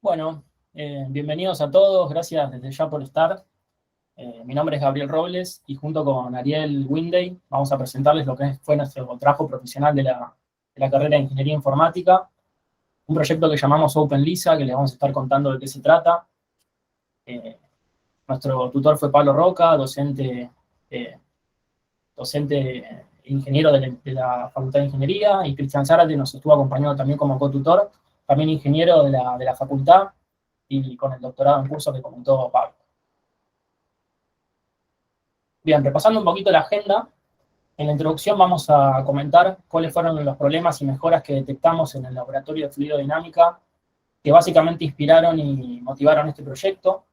Bueno, bienvenidos a todos, gracias desde ya por estar. Mi nombre es Gabriel Robles y junto con Ariel Winday vamos a presentarles lo que fue nuestro trabajo profesional de la carrera de Ingeniería Informática, un proyecto que llamamos OpenLISA, que les vamos a estar contando de qué se trata. Nuestro tutor fue Pablo Roca, docente ingeniero de la Facultad de Ingeniería, y Cristian Zárate nos estuvo acompañando también como cotutor, también ingeniero de la facultad y con el doctorado en curso que comentó Pablo. Bien, repasando un poquito la agenda, en la introducción vamos a comentar cuáles fueron los problemas y mejoras que detectamos en el laboratorio de fluidodinámica que básicamente inspiraron y motivaron este proyecto.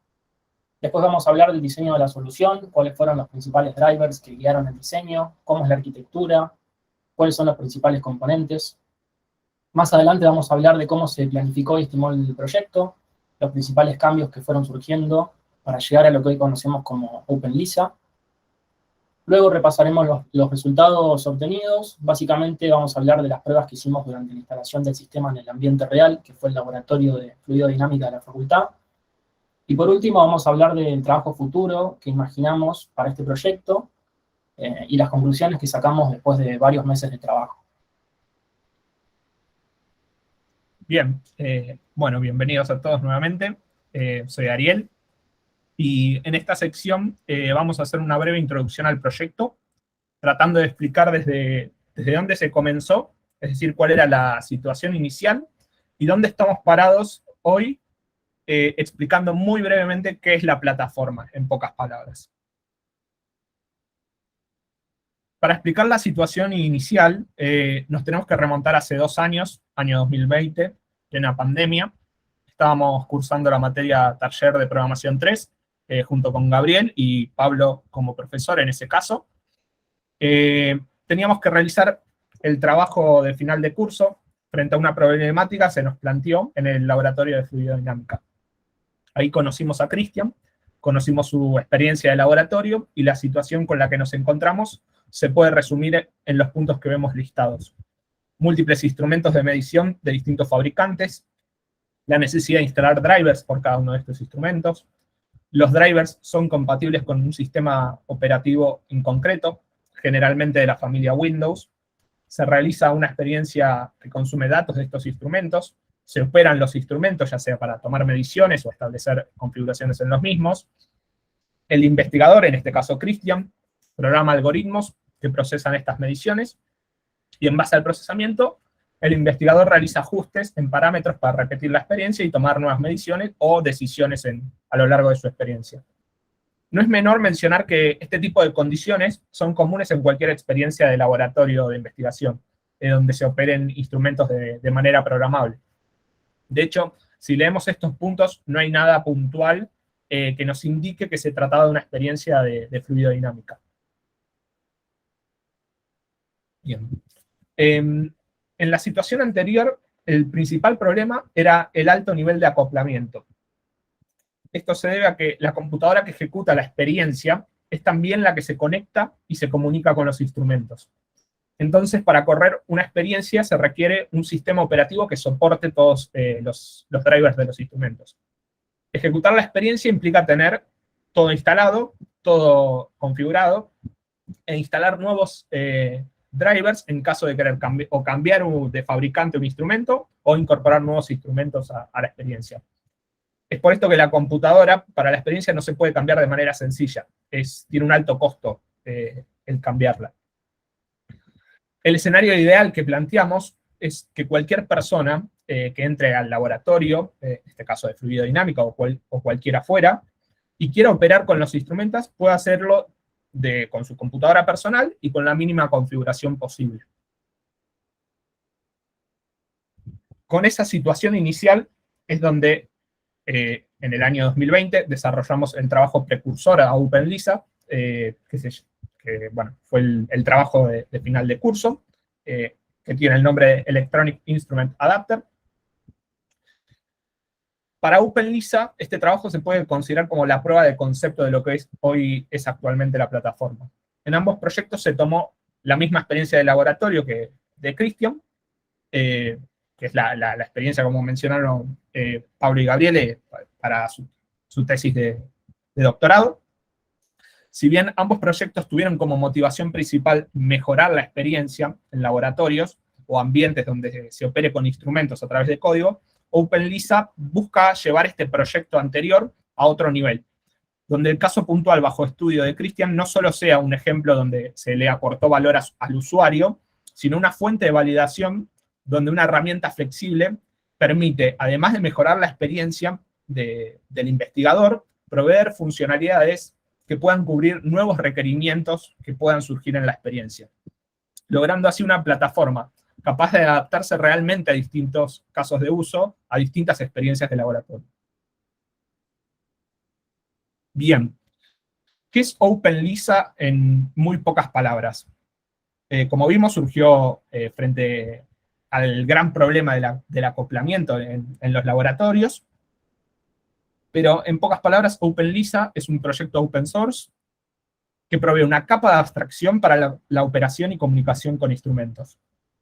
Después vamos a hablar del diseño de la solución, cuáles fueron los principales drivers que guiaron el diseño, cómo es la arquitectura, cuáles son los principales componentes. Más adelante vamos a hablar de cómo se planificó y estimó el proyecto, los principales cambios que fueron surgiendo para llegar a lo que hoy conocemos como OpenLISA. Luego repasaremos los resultados obtenidos. Básicamente vamos a hablar de las pruebas que hicimos durante la instalación del sistema en el ambiente real, que fue el laboratorio de fluidodinámica de la facultad. Y por último vamos a hablar del trabajo futuro que imaginamos para este proyecto y las conclusiones que sacamos después de varios meses de trabajo. Bien, bueno, bienvenidos a todos nuevamente. Soy Ariel y en esta sección vamos a hacer una breve introducción al proyecto, tratando de explicar desde dónde se comenzó, es decir, cuál era la situación inicial y dónde estamos parados hoy, explicando muy brevemente qué es la plataforma, en pocas palabras. Para explicar la situación inicial, nos tenemos que remontar hace 2 años, año 2020, plena pandemia. Estábamos cursando la materia Taller de Programación 3, junto con Gabriel y Pablo como profesor en ese caso. Teníamos que realizar el trabajo de final de curso frente a una problemática que se nos planteó en el laboratorio de fluidodinámica. Ahí conocimos a Cristian, conocimos su experiencia de laboratorio y la situación con la que nos encontramos se puede resumir en los puntos que vemos listados. Múltiples instrumentos de medición de distintos fabricantes, la necesidad de instalar drivers por cada uno de estos instrumentos. Los drivers son compatibles con un sistema operativo en concreto, generalmente de la familia Windows. Se realiza una experiencia que consume datos de estos instrumentos, se operan los instrumentos, ya sea para tomar mediciones o establecer configuraciones en los mismos. El investigador, en este caso Cristian, programa algoritmos que procesan estas mediciones y en base al procesamiento, el investigador realiza ajustes en parámetros para repetir la experiencia y tomar nuevas mediciones o decisiones a lo largo de su experiencia. No es menor mencionar que este tipo de condiciones son comunes en cualquier experiencia de laboratorio de investigación, donde se operen instrumentos de manera programable. De hecho, si leemos estos puntos, no hay nada puntual que nos indique que se trataba de una experiencia de fluidodinámica. Bien. En la situación anterior, el principal problema era el alto nivel de acoplamiento. Esto se debe a que la computadora que ejecuta la experiencia es también la que se conecta y se comunica con los instrumentos. Entonces, para correr una experiencia se requiere un sistema operativo que soporte todos los drivers de los instrumentos. Ejecutar la experiencia implica tener todo instalado, todo configurado, e instalar nuevos drivers en caso de querer cambiar de fabricante un instrumento o incorporar nuevos instrumentos a la experiencia. Es por esto que la computadora para la experiencia no se puede cambiar de manera sencilla. Tiene un alto costo el cambiarla. El escenario ideal que planteamos es que cualquier persona que entre al laboratorio, en este caso de fluidodinámica o cualquiera fuera, y quiera operar con los instrumentos, pueda hacerlo con su computadora personal y con la mínima configuración posible. Con esa situación inicial es donde en el año 2020 desarrollamos el trabajo precursor a OpenLISA, que bueno, fue el trabajo de final de curso, que tiene el nombre de Electronic Instrument Adapter. Para OpenLISA, este trabajo se puede considerar como la prueba de concepto de lo que hoy es actualmente la plataforma. En ambos proyectos se tomó la misma experiencia de laboratorio que de Cristian, que es la experiencia, como mencionaron Pablo y Gabriele, para su tesis de doctorado. Si bien ambos proyectos tuvieron como motivación principal mejorar la experiencia en laboratorios o ambientes donde se opere con instrumentos a través de código, OpenLISA busca llevar este proyecto anterior a otro nivel, donde el caso puntual bajo estudio de Christian no solo sea un ejemplo donde se le aportó valor al usuario, sino una fuente de validación donde una herramienta flexible permite, además de mejorar la experiencia del investigador, proveer funcionalidades que puedan cubrir nuevos requerimientos que puedan surgir en la experiencia, logrando así una plataforma capaz de adaptarse realmente a distintos casos de uso, a distintas experiencias de laboratorio. Bien, ¿qué es OpenLISA en muy pocas palabras? Como vimos, surgió frente al gran problema del acoplamiento en los laboratorios, pero en pocas palabras, OpenLISA es un proyecto open source que provee una capa de abstracción para la operación y comunicación con instrumentos.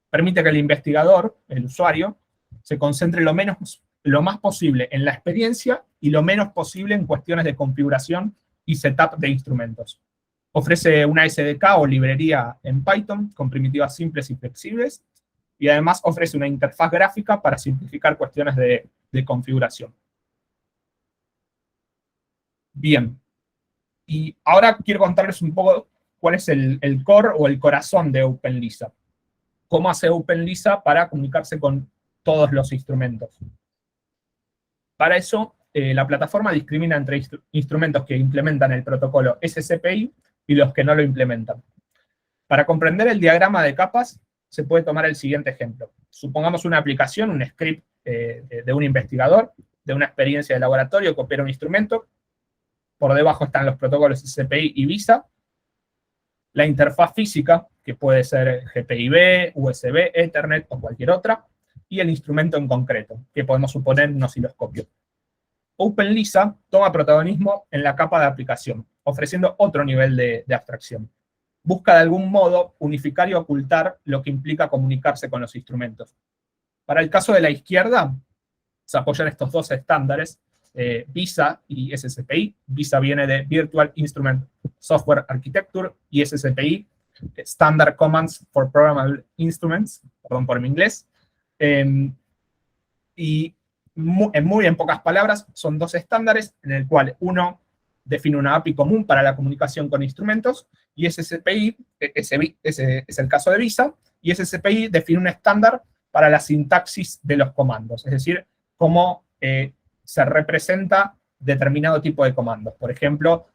Permite que el investigador, el usuario, se concentre lo más posible en la experiencia y lo menos posible en cuestiones de configuración y setup de instrumentos. Ofrece una SDK o librería en Python con primitivas simples y flexibles, y además ofrece una interfaz gráfica para simplificar cuestiones de configuración. Bien, y ahora quiero contarles un poco cuál es el core o el corazón de OpenLISA. ¿Cómo hace OpenLISA para comunicarse con todos los instrumentos? Para eso, la plataforma discrimina entre instrumentos que implementan el protocolo SCPI y los que no lo implementan. Para comprender el diagrama de capas, se puede tomar el siguiente ejemplo. Supongamos una aplicación, un script de un investigador, de una experiencia de laboratorio que opera un instrumento. Por debajo están los protocolos SCPI y VISA. La interfaz física, que puede ser GPIB, USB, Ethernet o cualquier otra. Y el instrumento en concreto, que podemos suponer un osciloscopio. OpenLISA toma protagonismo en la capa de aplicación, ofreciendo otro nivel de abstracción. Busca de algún modo unificar y ocultar lo que implica comunicarse con los instrumentos. Para el caso de la izquierda, se apoyan estos dos estándares, VISA y SCPI. VISA viene de Virtual Instrument Software Architecture y SCPI, Standard Commands for Programmable Instruments, perdón por mi inglés. Y en pocas palabras, son dos estándares en el cual uno define una API común para la comunicación con instrumentos, y SCPI, ese es el caso de VISA, y SCPI define un estándar para la sintaxis de los comandos, es decir, cómo se representa determinado tipo de comandos. Por ejemplo,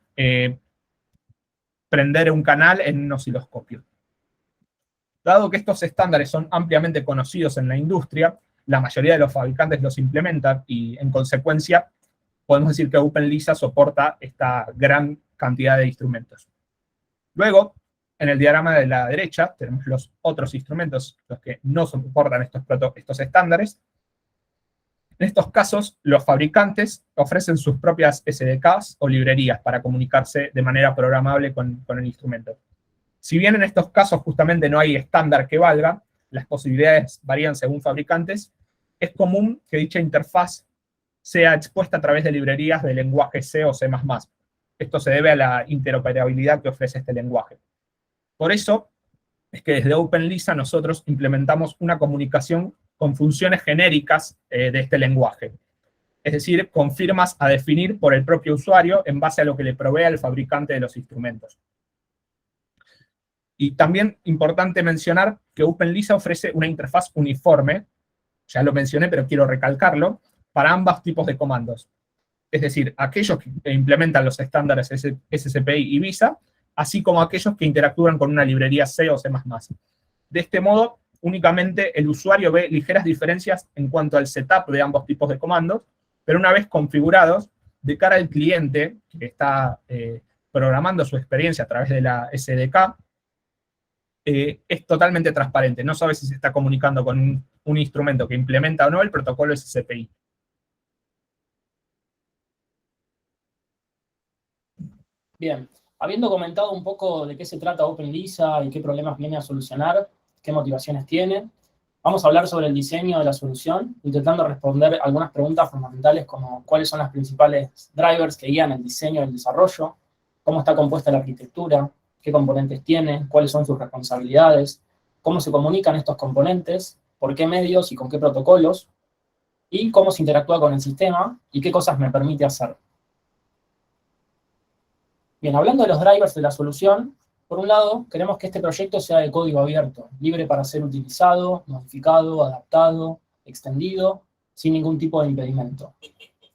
prender un canal en un osciloscopio. Dado que estos estándares son ampliamente conocidos en la industria, la mayoría de los fabricantes los implementan y, en consecuencia, podemos decir que OpenLISA soporta esta gran cantidad de instrumentos. Luego, en el diagrama de la derecha, tenemos los otros instrumentos, los que no soportan estos estándares. En estos casos, los fabricantes ofrecen sus propias SDKs o librerías para comunicarse de manera programable con el instrumento. Si bien en estos casos justamente no hay estándar que valga, las posibilidades varían según fabricantes, es común que dicha interfaz sea expuesta a través de librerías de lenguaje C o C++. Esto se debe a la interoperabilidad que ofrece este lenguaje. Por eso es que desde OpenLISA nosotros implementamos una comunicación con funciones genéricas de este lenguaje. Es decir, con firmas a definir por el propio usuario en base a lo que le provea el fabricante de los instrumentos. Y también importante mencionar que OpenLISA ofrece una interfaz uniforme, ya lo mencioné, pero quiero recalcarlo, para ambos tipos de comandos. Es decir, aquellos que implementan los estándares SCPI y VISA, así como aquellos que interactúan con una librería C o C++. De este modo, únicamente el usuario ve ligeras diferencias en cuanto al setup de ambos tipos de comandos, pero una vez configurados, de cara al cliente que está programando su experiencia a través de la SDK, es totalmente transparente. No sabe si se está comunicando con un instrumento que implementa o no el protocolo SCPI. Bien, habiendo comentado un poco de qué se trata OpenLISA y qué problemas viene a solucionar, qué motivaciones tiene, Vamos a hablar sobre el diseño de la solución, intentando responder algunas preguntas fundamentales como cuáles son las principales drivers que guían el diseño y el desarrollo, cómo está compuesta la arquitectura, qué componentes tiene, cuáles son sus responsabilidades, cómo se comunican estos componentes, por qué medios y con qué protocolos, y cómo se interactúa con el sistema y qué cosas me permite hacer. Bien, hablando de los drivers de la solución, por un lado, queremos que este proyecto sea de código abierto, libre para ser utilizado, modificado, adaptado, extendido, sin ningún tipo de impedimento.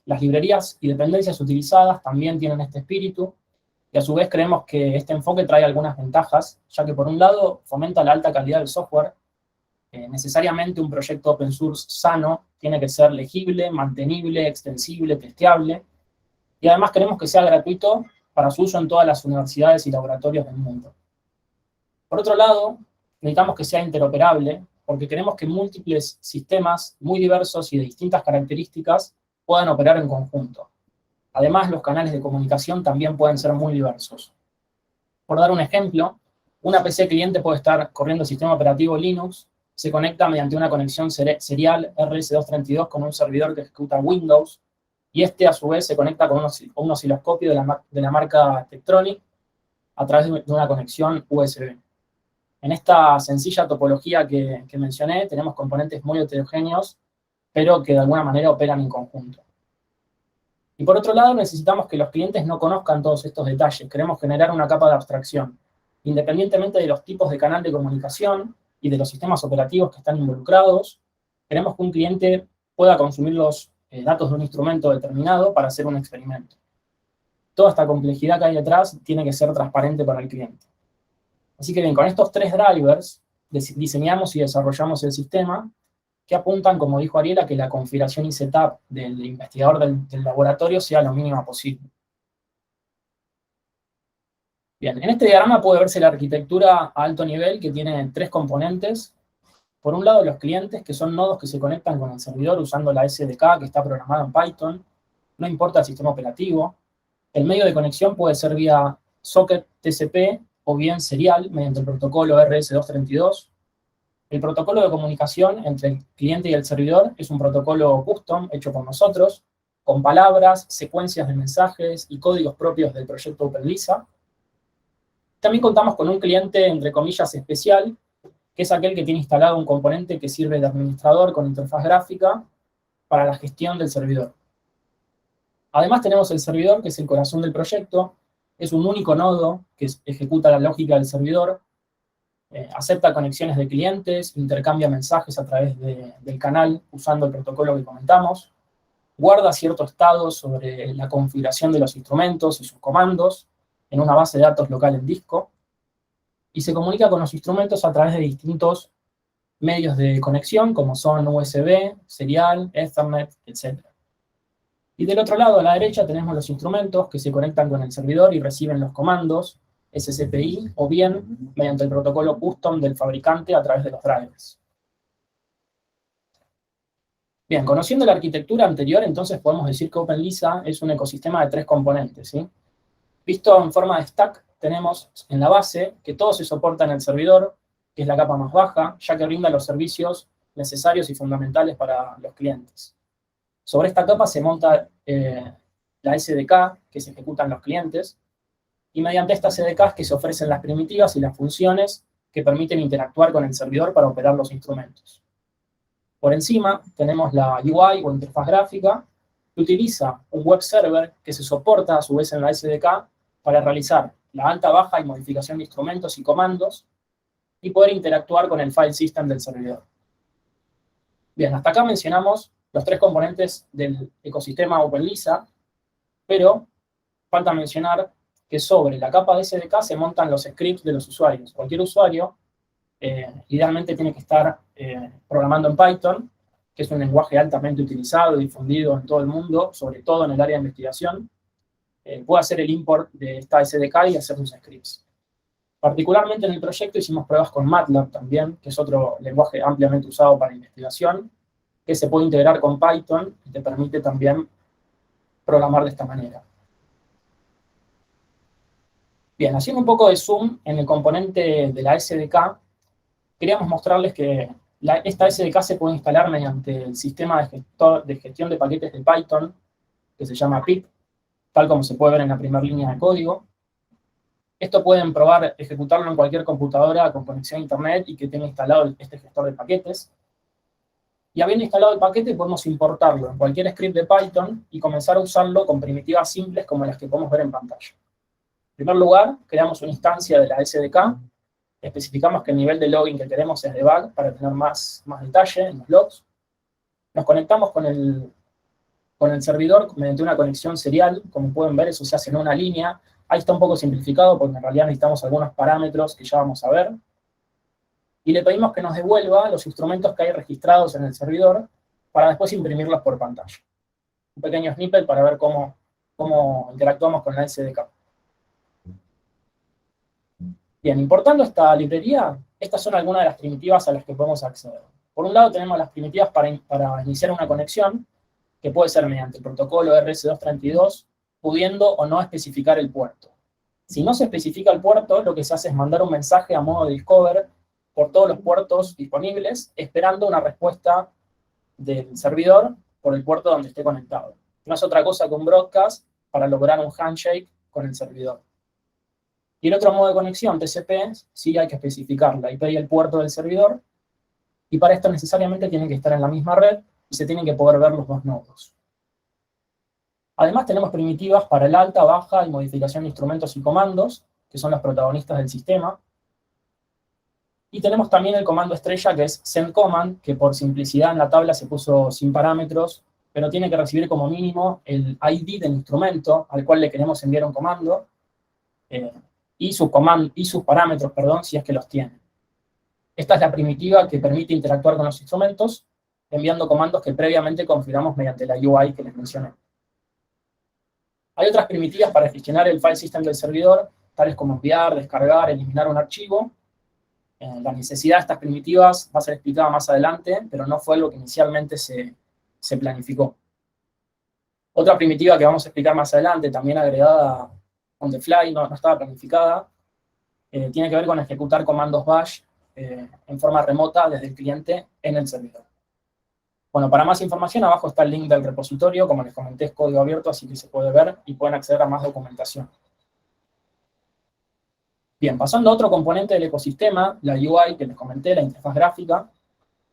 Las librerías y dependencias utilizadas también tienen este espíritu, y a su vez creemos que este enfoque trae algunas ventajas, ya que por un lado fomenta la alta calidad del software. Necesariamente un proyecto open source sano tiene que ser legible, mantenible, extensible, testeable, y además queremos que sea gratuito para su uso en todas las universidades y laboratorios del mundo. Por otro lado, necesitamos que sea interoperable, porque queremos que múltiples sistemas muy diversos y de distintas características puedan operar en conjunto. Además, los canales de comunicación también pueden ser muy diversos. Por dar un ejemplo, una PC cliente puede estar corriendo el sistema operativo Linux, se conecta mediante una conexión serial RS232 con un servidor que ejecuta Windows, y este a su vez se conecta con un osciloscopio de la marca Tektronix a través de una conexión USB. En esta sencilla topología que mencioné, tenemos componentes muy heterogéneos, pero que de alguna manera operan en conjunto. Y por otro lado, necesitamos que los clientes no conozcan todos estos detalles. Queremos generar una capa de abstracción. Independientemente de los tipos de canal de comunicación y de los sistemas operativos que están involucrados, queremos que un cliente pueda consumir los datos de un instrumento determinado para hacer un experimento. Toda esta complejidad que hay detrás tiene que ser transparente para el cliente. Así que bien, con estos tres drivers diseñamos y desarrollamos el sistema que apuntan, como dijo Ariel, a que la configuración y setup del investigador del laboratorio sea lo mínima posible. Bien, en este diagrama puede verse la arquitectura a alto nivel que tiene tres componentes. Por un lado, los clientes, que son nodos que se conectan con el servidor usando la SDK que está programada en Python, no importa el sistema operativo. El medio de conexión puede ser vía socket TCP o bien serial mediante el protocolo RS232. El protocolo de comunicación entre el cliente y el servidor es un protocolo custom hecho por nosotros, con palabras, secuencias de mensajes y códigos propios del proyecto OpenLISA. También contamos con un cliente, entre comillas, especial, que es aquel que tiene instalado un componente que sirve de administrador con interfaz gráfica para la gestión del servidor. Además tenemos el servidor, que es el corazón del proyecto, es un único nodo que ejecuta la lógica del servidor, acepta conexiones de clientes, intercambia mensajes a través del canal usando el protocolo que comentamos, guarda cierto estado sobre la configuración de los instrumentos y sus comandos en una base de datos local en disco, y se comunica con los instrumentos a través de distintos medios de conexión, como son USB, serial, Ethernet, etc. Y del otro lado, a la derecha, tenemos los instrumentos que se conectan con el servidor y reciben los comandos SCPI, o bien mediante el protocolo custom del fabricante a través de los drivers. Bien, conociendo la arquitectura anterior, entonces podemos decir que OpenLISA es un ecosistema de tres componentes, ¿sí? Visto en forma de stack, tenemos en la base que todo se soporta en el servidor, que es la capa más baja, ya que brinda los servicios necesarios y fundamentales para los clientes. Sobre esta capa se monta la SDK, que se ejecutan los clientes, y mediante estas SDKs que se ofrecen las primitivas y las funciones que permiten interactuar con el servidor para operar los instrumentos. Por encima tenemos la UI o interfaz gráfica, que utiliza un web server que se soporta a su vez en la SDK para realizar la alta, baja y modificación de instrumentos y comandos y poder interactuar con el file system del servidor. Bien, hasta acá mencionamos los tres componentes del ecosistema OpenLISA, pero falta mencionar que sobre la capa de SDK se montan los scripts de los usuarios. Cualquier usuario idealmente tiene que estar programando en Python, que es un lenguaje altamente utilizado y difundido en todo el mundo, sobre todo en el área de investigación. Puede hacer el import de esta SDK y hacer sus scripts. Particularmente en el proyecto hicimos pruebas con MATLAB también, que es otro lenguaje ampliamente usado para investigación, que se puede integrar con Python y te permite también programar de esta manera. Bien, haciendo un poco de zoom en el componente de la SDK, queríamos mostrarles que Esta SDK se puede instalar mediante el sistema de gestión de paquetes de Python, que se llama pip, tal como se puede ver en la primera línea de código. Esto pueden probar ejecutarlo en cualquier computadora con conexión a internet y que tenga instalado este gestor de paquetes. Y habiendo instalado el paquete, podemos importarlo en cualquier script de Python y comenzar a usarlo con primitivas simples como las que podemos ver en pantalla. En primer lugar, creamos una instancia de la SDK, especificamos que el nivel de login que queremos es debug para tener más detalle en los logs. Nos conectamos con el servidor mediante una conexión serial. Como pueden ver, eso se hace en una línea. Ahí está un poco simplificado porque en realidad necesitamos algunos parámetros que ya vamos a ver. Y le pedimos que nos devuelva los instrumentos que hay registrados en el servidor para después imprimirlos por pantalla. Un pequeño snippet para ver cómo interactuamos con la SDK. Bien, importando esta librería, estas son algunas de las primitivas a las que podemos acceder. Por un lado tenemos las primitivas para iniciar una conexión, que puede ser mediante el protocolo RS232, pudiendo o no especificar el puerto. Si no se especifica el puerto, lo que se hace es mandar un mensaje a modo de discover por todos los puertos disponibles, esperando una respuesta del servidor por el puerto donde esté conectado. No es otra cosa que un broadcast para lograr un handshake con el servidor. Y el otro modo de conexión, TCP, sí hay que especificar la IP y el puerto del servidor, y para esto necesariamente tienen que estar en la misma red y se tienen que poder ver los dos nodos. Además tenemos primitivas para el alta, baja y modificación de instrumentos y comandos, que son los protagonistas del sistema. Y tenemos también el comando estrella, que es sendCommand, que por simplicidad en la tabla se puso sin parámetros, pero tiene que recibir como mínimo el ID del instrumento al cual le queremos enviar un comando, y sus parámetros, si es que los tiene. Esta es la primitiva que permite interactuar con los instrumentos, enviando comandos que previamente configuramos mediante la UI que les mencioné. Hay otras primitivas para gestionar el file system del servidor, tales como enviar, descargar, eliminar un archivo. La necesidad de estas primitivas va a ser explicada más adelante, pero no fue algo que inicialmente se planificó. Otra primitiva que vamos a explicar más adelante, también agregada on the fly, no estaba planificada, tiene que ver con ejecutar comandos bash en forma remota desde el cliente en el servidor. Bueno, para más información, abajo está el link del repositorio, como les comenté, es código abierto, así que se puede ver y pueden acceder a más documentación. Bien, pasando a otro componente del ecosistema, la UI que les comenté, la interfaz gráfica.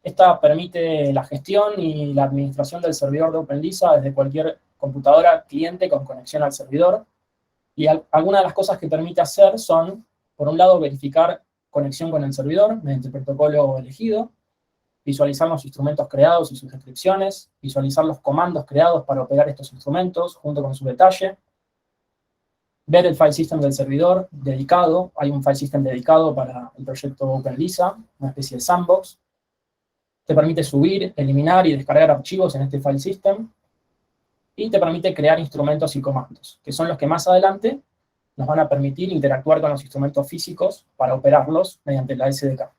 Esta permite la gestión y la administración del servidor de OpenLISA desde cualquier computadora cliente con conexión al servidor. Y algunas de las cosas que permite hacer son, por un lado, verificar conexión con el servidor mediante el protocolo elegido, visualizar los instrumentos creados y sus descripciones, visualizar los comandos creados para operar estos instrumentos junto con su detalle, ver el file system del servidor dedicado. Hay un file system dedicado para el proyecto OpenLISA, una especie de sandbox. Te permite subir, eliminar y descargar archivos en este file system. Y te permite crear instrumentos y comandos, que son los que más adelante nos van a permitir interactuar con los instrumentos físicos para operarlos mediante la SDK.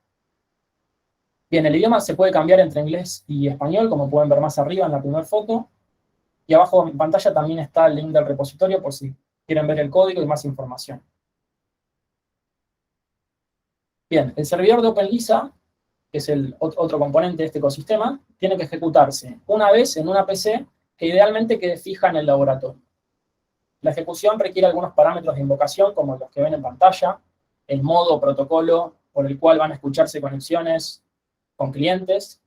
Bien, el idioma se puede cambiar entre inglés y español, como pueden ver más arriba en la primera foto. Y abajo en pantalla también está el link del repositorio por si quieren ver el código y más información. Bien, el servidor de OpenLISA, que es el otro componente de este ecosistema, tiene que ejecutarse una vez en una PC que idealmente quede fija en el laboratorio. La ejecución requiere algunos parámetros de invocación, como los que ven en pantalla, el modo o protocolo por el cual van a escucharse conexiones con clientes.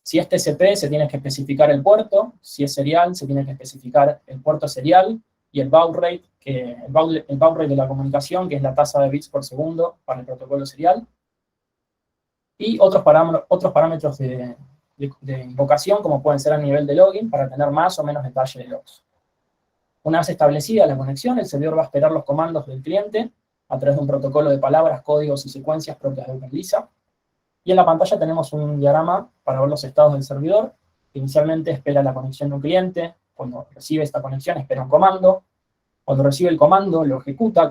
Si es TCP, se tiene que especificar el puerto. Si es serial, se tiene que especificar el puerto serial y el baud rate, el baud rate de la comunicación, que es la tasa de bits por segundo para el protocolo serial. Y otros parámetros de invocación, como pueden ser a nivel de login, para tener más o menos detalle de logs. Una vez establecida la conexión, el servidor va a esperar los comandos del cliente a través de un protocolo de palabras, códigos y secuencias propias de OpenLISA. Y en la pantalla tenemos un diagrama para ver los estados del servidor, que inicialmente espera la conexión de un cliente. Cuando recibe esta conexión, espera un comando. Cuando recibe el comando, lo ejecuta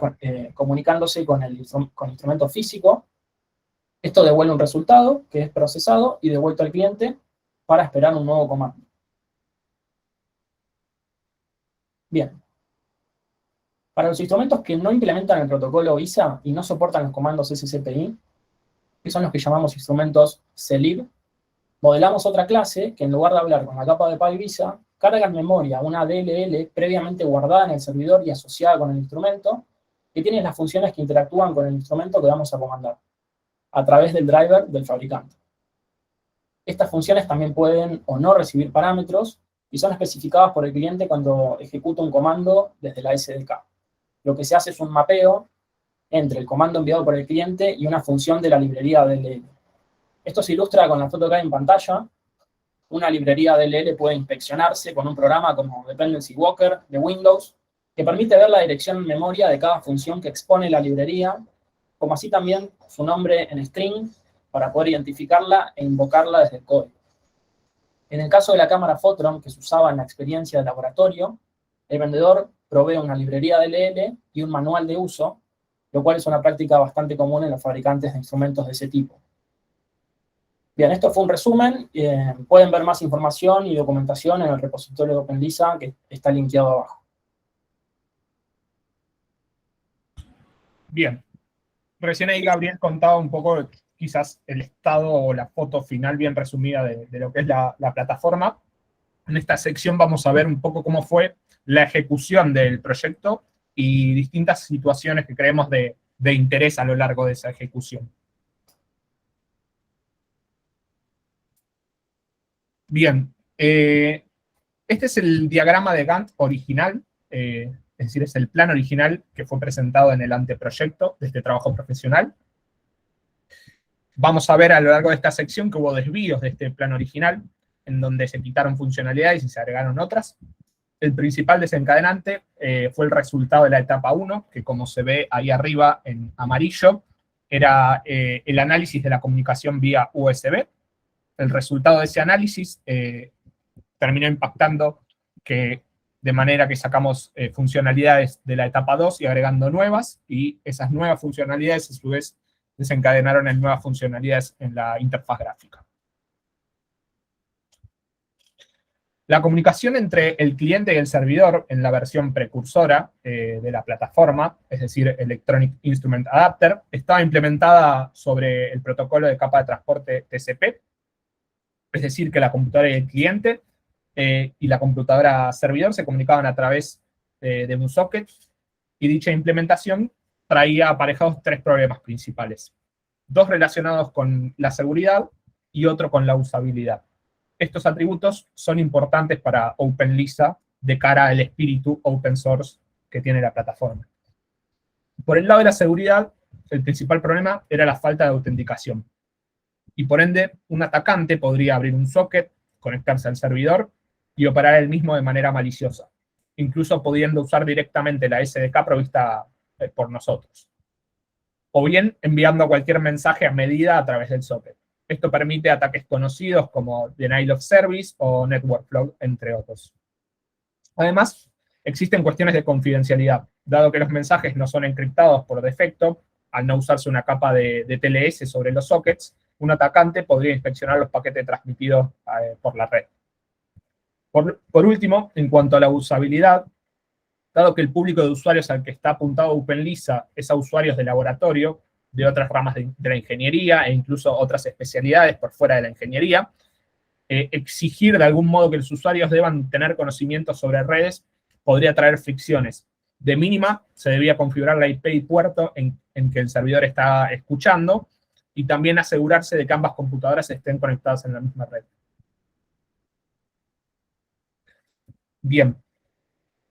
comunicándose con el instrumento físico. Esto devuelve un resultado que es procesado y devuelto al cliente para esperar un nuevo comando. Bien. Para los instrumentos que no implementan el protocolo ISA y no soportan los comandos SCPI, que son los que llamamos instrumentos CLIB, Modelamos otra clase que en lugar de hablar con la capa de PyVisa, carga en memoria una DLL previamente guardada en el servidor y asociada con el instrumento, que tiene las funciones que interactúan con el instrumento que vamos a comandar, a través del driver del fabricante. Estas funciones también pueden o no recibir parámetros y son especificadas por el cliente cuando ejecuta un comando desde la SDK. Lo que se hace es un mapeo entre el comando enviado por el cliente y una función de la librería DLL. Esto se ilustra con la foto que hay en pantalla. Una librería DLL puede inspeccionarse con un programa como Dependency Walker de Windows, que permite ver la dirección en memoria de cada función que expone la librería, como así también su nombre en string, para poder identificarla e invocarla desde el código. En el caso de la cámara Photron, que se usaba en la experiencia de laboratorio, el vendedor provee una librería DLL y un manual de uso, lo cual es una práctica bastante común en los fabricantes de instrumentos de ese tipo. Bien, esto fue un resumen. Pueden ver más información y documentación en el repositorio de OpenLISA, que está linkeado abajo. Bien. Recién ahí Gabriel contaba un poco quizás el estado o la foto final bien resumida de lo que es la plataforma. En esta sección vamos a ver un poco cómo fue la ejecución del proyecto y distintas situaciones que creemos de interés a lo largo de esa ejecución. Bien, este es el diagrama de Gantt original, es decir, es el plan original que fue presentado en el anteproyecto de este trabajo profesional. Vamos a ver a lo largo de esta sección que hubo desvíos de este plan original, en donde se quitaron funcionalidades y se agregaron otras. El principal desencadenante fue el resultado de la etapa 1, que como se ve ahí arriba en amarillo, era el análisis de la comunicación vía USB. El resultado de ese análisis terminó impactando de manera que sacamos funcionalidades de la etapa 2 y agregando nuevas, y esas nuevas funcionalidades a su vez desencadenaron en nuevas funcionalidades en la interfaz gráfica. La comunicación entre el cliente y el servidor en la versión precursora de la plataforma, es decir, Electronic Instrument Adapter, estaba implementada sobre el protocolo de capa de transporte TCP, es decir, que la computadora del cliente y la computadora servidor se comunicaban a través de un socket, y dicha implementación traía aparejados tres problemas principales. Dos relacionados con la seguridad y otro con la usabilidad. Estos atributos son importantes para OpenLISA de cara al espíritu open source que tiene la plataforma. Por el lado de la seguridad, el principal problema era la falta de autenticación. Y por ende, un atacante podría abrir un socket, conectarse al servidor y operar el mismo de manera maliciosa, incluso pudiendo usar directamente la SDK provista por nosotros. O bien enviando cualquier mensaje a medida a través del socket. Esto permite ataques conocidos como Denial of Service o Network Flood, entre otros. Además, existen cuestiones de confidencialidad. Dado que los mensajes no son encriptados por defecto, al no usarse una capa de TLS sobre los sockets, un atacante podría inspeccionar los paquetes transmitidos por la red. Por último, en cuanto a la usabilidad, dado que el público de usuarios al que está apuntado OpenLISA es a usuarios de laboratorio, de otras ramas de la ingeniería e incluso otras especialidades por fuera de la ingeniería, exigir de algún modo que los usuarios deban tener conocimientos sobre redes podría traer fricciones. De mínima, se debía configurar la IP y puerto en que el servidor está escuchando, y también asegurarse de que ambas computadoras estén conectadas en la misma red. Bien,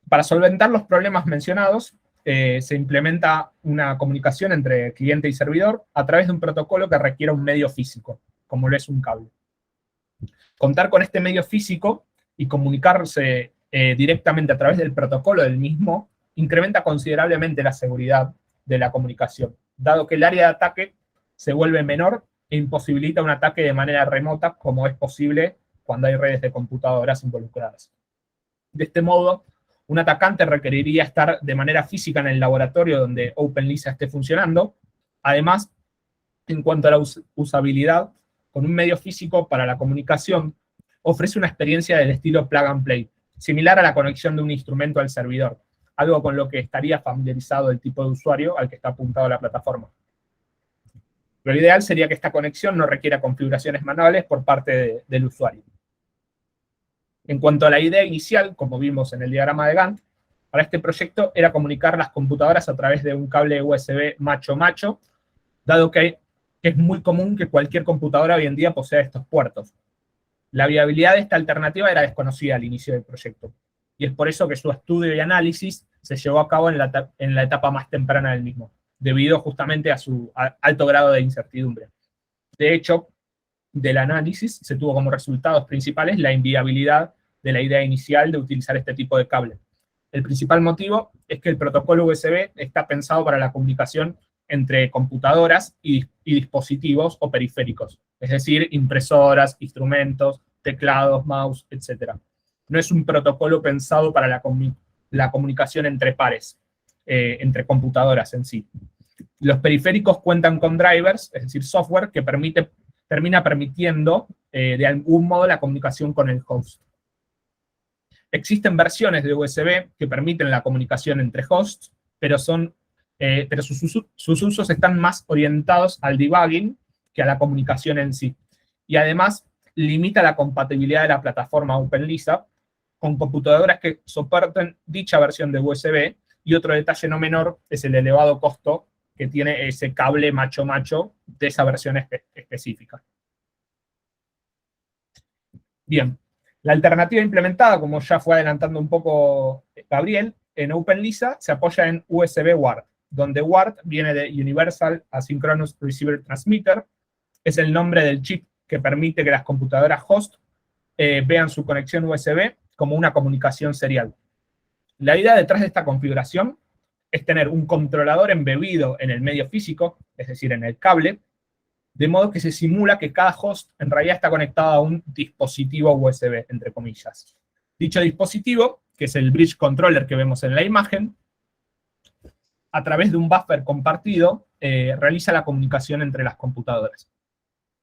para solventar los problemas mencionados, se implementa una comunicación entre cliente y servidor a través de un protocolo que requiere un medio físico, como lo es un cable. Contar con este medio físico y comunicarse directamente a través del protocolo del mismo incrementa considerablemente la seguridad de la comunicación, dado que el área de ataque se vuelve menor e imposibilita un ataque de manera remota, como es posible cuando hay redes de computadoras involucradas. De este modo, un atacante requeriría estar de manera física en el laboratorio donde OpenLISA esté funcionando. Además, en cuanto a la usabilidad, con un medio físico para la comunicación, ofrece una experiencia del estilo plug and play, similar a la conexión de un instrumento al servidor, algo con lo que estaría familiarizado el tipo de usuario al que está apuntado la plataforma. Lo ideal sería que esta conexión no requiera configuraciones manuales por parte del usuario. En cuanto a la idea inicial, como vimos en el diagrama de Gantt, para este proyecto era comunicar las computadoras a través de un cable USB macho-macho, dado que es muy común que cualquier computadora hoy en día posea estos puertos. La viabilidad de esta alternativa era desconocida al inicio del proyecto, y es por eso que su estudio y análisis se llevó a cabo en la etapa más temprana del mismo, debido justamente a su alto grado de incertidumbre. De hecho, del análisis se tuvo como resultados principales la inviabilidad de la idea inicial de utilizar este tipo de cable. El principal motivo es que el protocolo USB está pensado para la comunicación entre computadoras y dispositivos o periféricos, es decir, impresoras, instrumentos, teclados, mouse, etc. No es un protocolo pensado para la comunicación entre pares, entre computadoras en sí. Los periféricos cuentan con drivers, es decir, software que termina permitiendo de algún modo la comunicación con el host. Existen versiones de USB que permiten la comunicación entre hosts, pero sus usos están más orientados al debugging que a la comunicación en sí. Y además limita la compatibilidad de la plataforma OpenLISA con computadoras que soporten dicha versión de USB, y otro detalle no menor es el elevado costo que tiene ese cable macho-macho de esa versión específica. Bien, la alternativa implementada, como ya fue adelantando un poco Gabriel, en OpenLISA se apoya en USB WART, donde WART viene de Universal Asynchronous Receiver Transmitter, es el nombre del chip que permite que las computadoras host vean su conexión USB como una comunicación serial. La idea detrás de esta configuración es tener un controlador embebido en el medio físico, es decir, en el cable, de modo que se simula que cada host en realidad está conectado a un dispositivo USB, entre comillas. Dicho dispositivo, que es el bridge controller que vemos en la imagen, a través de un buffer compartido, realiza la comunicación entre las computadoras.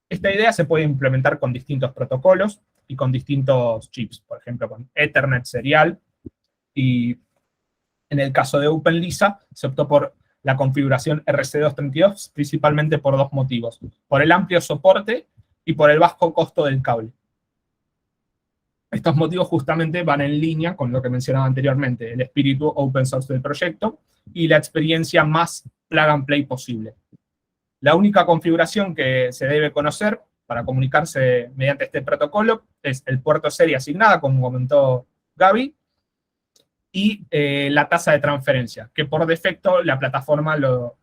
Esta idea se puede implementar con distintos protocolos y con distintos chips, por ejemplo, con Ethernet serial, y en el caso de OpenLISA se optó por la configuración RC232 principalmente por dos motivos: por el amplio soporte y por el bajo costo del cable. Estos motivos justamente van en línea con lo que mencionaba anteriormente, el espíritu open source del proyecto y la experiencia más plug and play posible. La única configuración que se debe conocer para comunicarse mediante este protocolo es el puerto serie asignada, como comentó Gaby, y la tasa de transferencia, que por defecto la plataforma lo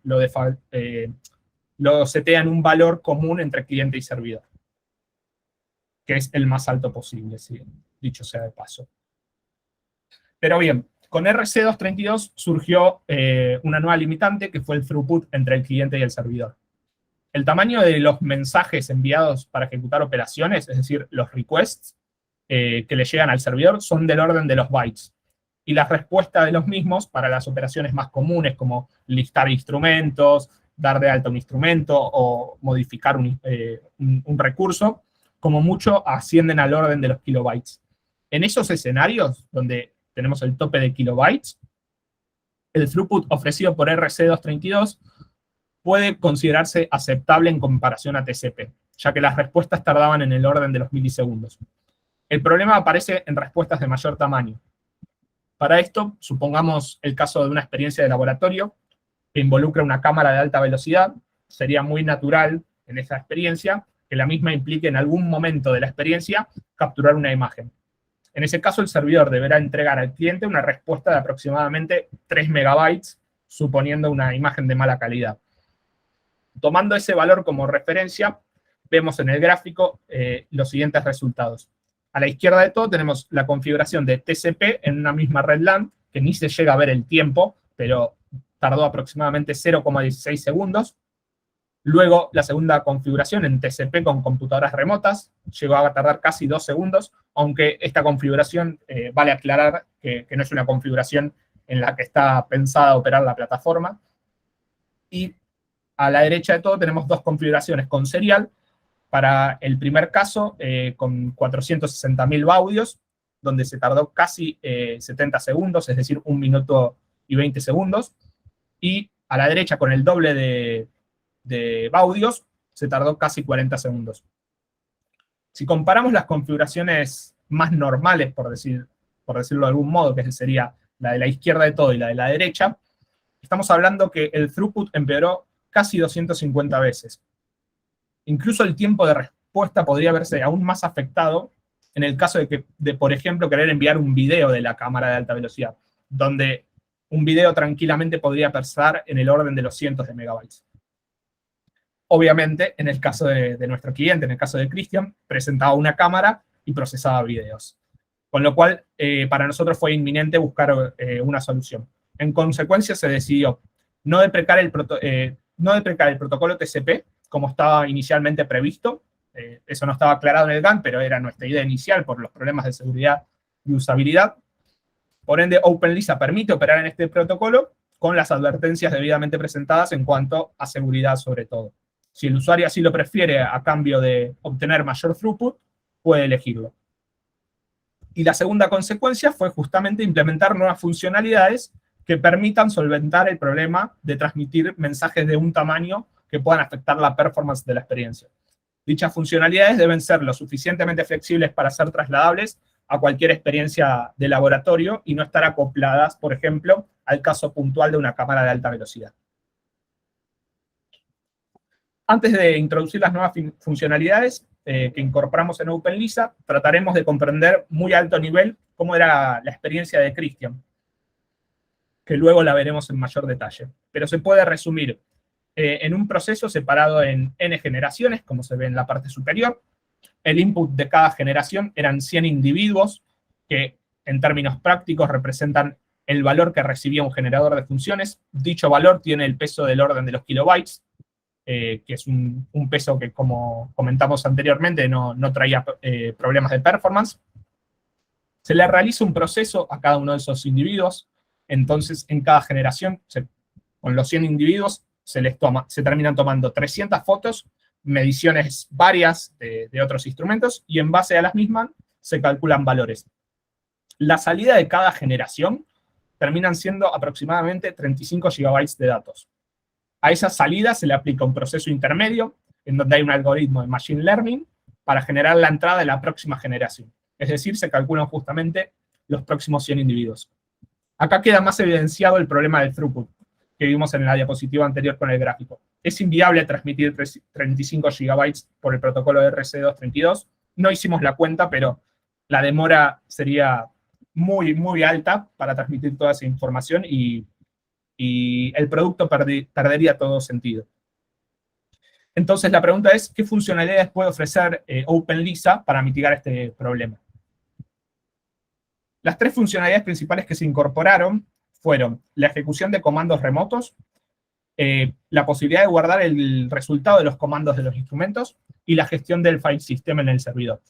setea en un valor común entre cliente y servidor, que es el más alto posible, ¿sí? Dicho sea de paso. Pero bien, con RC232 surgió una nueva limitante, que fue el throughput entre el cliente y el servidor. El tamaño de los mensajes enviados para ejecutar operaciones, es decir, los requests que le llegan al servidor, son del orden de los bytes. Y la respuesta de los mismos para las operaciones más comunes, como listar instrumentos, dar de alta un instrumento o modificar un recurso, como mucho ascienden al orden de los kilobytes. En esos escenarios, donde tenemos el tope de kilobytes, el throughput ofrecido por RC232 puede considerarse aceptable en comparación a TCP, ya que las respuestas tardaban en el orden de los milisegundos. El problema aparece en respuestas de mayor tamaño. Para esto, supongamos el caso de una experiencia de laboratorio que involucra una cámara de alta velocidad. Sería muy natural en esa experiencia que la misma implique en algún momento de la experiencia capturar una imagen. En ese caso, el servidor deberá entregar al cliente una respuesta de aproximadamente 3 megabytes, suponiendo una imagen de mala calidad. Tomando ese valor como referencia, vemos en el gráfico los siguientes resultados. A la izquierda de todo tenemos la configuración de TCP en una misma red LAN, que ni se llega a ver el tiempo, pero tardó aproximadamente 0,16 segundos. Luego, la segunda configuración en TCP con computadoras remotas llegó a tardar casi 2 segundos, aunque esta configuración, vale aclarar que no es una configuración en la que está pensada operar la plataforma. Y a la derecha de todo tenemos dos configuraciones con serial. Para el primer caso, con 460.000 baudios, donde se tardó casi 70 segundos, es decir, 1 minuto y 20 segundos. Y a la derecha, con el doble de baudios, se tardó casi 40 segundos. Si comparamos las configuraciones más normales, por decirlo de algún modo, que sería la de la izquierda de todo y la de la derecha, estamos hablando que el throughput empeoró casi 250 veces. Incluso el tiempo de respuesta podría verse aún más afectado en el caso de, por ejemplo, querer enviar un video de la cámara de alta velocidad, donde un video tranquilamente podría pasar en el orden de los cientos de megabytes. Obviamente, en el caso de nuestro cliente, en el caso de Christian, presentaba una cámara y procesaba videos. Con lo cual, para nosotros fue inminente buscar una solución. En consecuencia, se decidió no deprecar el protocolo TCP, como estaba inicialmente previsto. Eso no estaba aclarado en el GAN, pero era nuestra idea inicial por los problemas de seguridad y usabilidad. Por ende, OpenLISA permite operar en este protocolo con las advertencias debidamente presentadas en cuanto a seguridad sobre todo. Si el usuario así lo prefiere a cambio de obtener mayor throughput, puede elegirlo. Y la segunda consecuencia fue justamente implementar nuevas funcionalidades que permitan solventar el problema de transmitir mensajes de un tamaño que puedan afectar la performance de la experiencia. Dichas funcionalidades deben ser lo suficientemente flexibles para ser trasladables a cualquier experiencia de laboratorio y no estar acopladas, por ejemplo, al caso puntual de una cámara de alta velocidad. Antes de introducir las nuevas funcionalidades que incorporamos en OpenLISA, trataremos de comprender muy alto nivel cómo era la experiencia de Christian, que luego la veremos en mayor detalle. Pero se puede resumir en un proceso separado en n generaciones, como se ve en la parte superior. El input de cada generación eran 100 individuos, que en términos prácticos representan el valor que recibía un generador de funciones. Dicho valor tiene el peso del orden de los kilobytes, que es un peso que, como comentamos anteriormente, no traía problemas de performance. Se le realiza un proceso a cada uno de esos individuos. Entonces, en cada generación, con los 100 individuos, se terminan tomando 300 fotos, mediciones varias de otros instrumentos, y en base a las mismas se calculan valores. La salida de cada generación terminan siendo aproximadamente 35 GB de datos. A esa salida se le aplica un proceso intermedio, en donde hay un algoritmo de Machine Learning para generar la entrada de la próxima generación. Es decir, se calculan justamente los próximos 100 individuos. Acá queda más evidenciado el problema del throughput, que vimos en la diapositiva anterior con el gráfico. Es inviable transmitir 35 GB por el protocolo de RC232. No hicimos la cuenta, pero la demora sería muy, muy alta para transmitir toda esa información y el producto perdería todo sentido. Entonces, la pregunta es, ¿qué funcionalidades puede ofrecer OpenLISA para mitigar este problema? Las tres funcionalidades principales que se incorporaron fueron la ejecución de comandos remotos, la posibilidad de guardar el resultado de los comandos de los instrumentos y la gestión del file system en el servidor.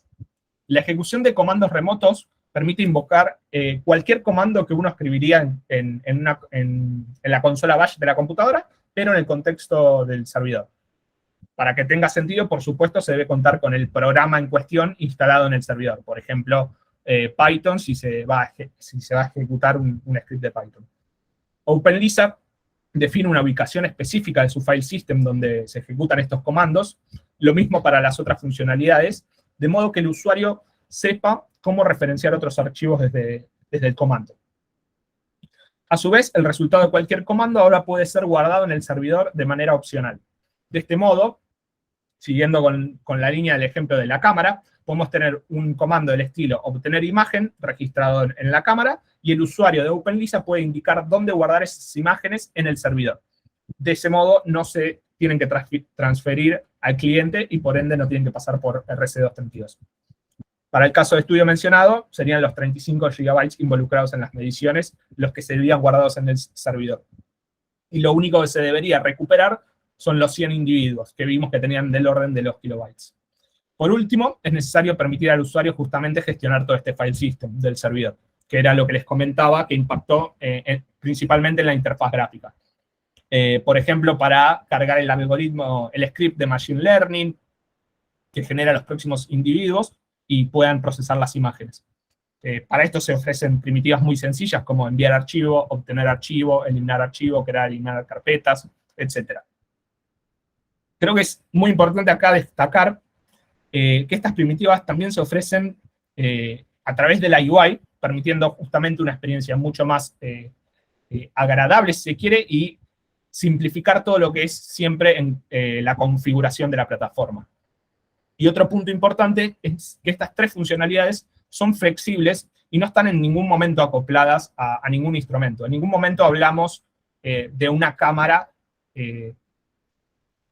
La ejecución de comandos remotos permite invocar cualquier comando que uno escribiría en la consola bash de la computadora, pero en el contexto del servidor. Para que tenga sentido, por supuesto, se debe contar con el programa en cuestión instalado en el servidor. Por ejemplo, Python, si se va a ejecutar un script de Python. OpenLISA define una ubicación específica de su file system donde se ejecutan estos comandos, lo mismo para las otras funcionalidades, de modo que el usuario sepa cómo referenciar otros archivos desde el comando. A su vez, el resultado de cualquier comando ahora puede ser guardado en el servidor de manera opcional. De este modo, siguiendo con la línea del ejemplo de la cámara, podemos tener un comando del estilo obtener imagen registrado en la cámara y el usuario de OpenLISA puede indicar dónde guardar esas imágenes en el servidor. De ese modo no se tienen que transferir al cliente y por ende no tienen que pasar por RC232. Para el caso de estudio mencionado, serían los 35 GB involucrados en las mediciones los que serían guardados en el servidor. Y lo único que se debería recuperar son los 100 individuos que vimos que tenían del orden de los kilobytes. Por último, es necesario permitir al usuario justamente gestionar todo este file system del servidor, que era lo que les comentaba que impactó principalmente en la interfaz gráfica. Por ejemplo, para cargar el algoritmo, el script de Machine Learning, que genera los próximos individuos y puedan procesar las imágenes. Para esto se ofrecen primitivas muy sencillas como enviar archivo, obtener archivo, eliminar archivo, crear y eliminar carpetas, etc. Creo que es muy importante acá destacar que estas primitivas también se ofrecen a través de la UI, permitiendo justamente una experiencia mucho más agradable, si se quiere, y simplificar todo lo que es siempre en la configuración de la plataforma. Y otro punto importante es que estas tres funcionalidades son flexibles y no están en ningún momento acopladas a ningún instrumento. En ningún momento hablamos de una cámara,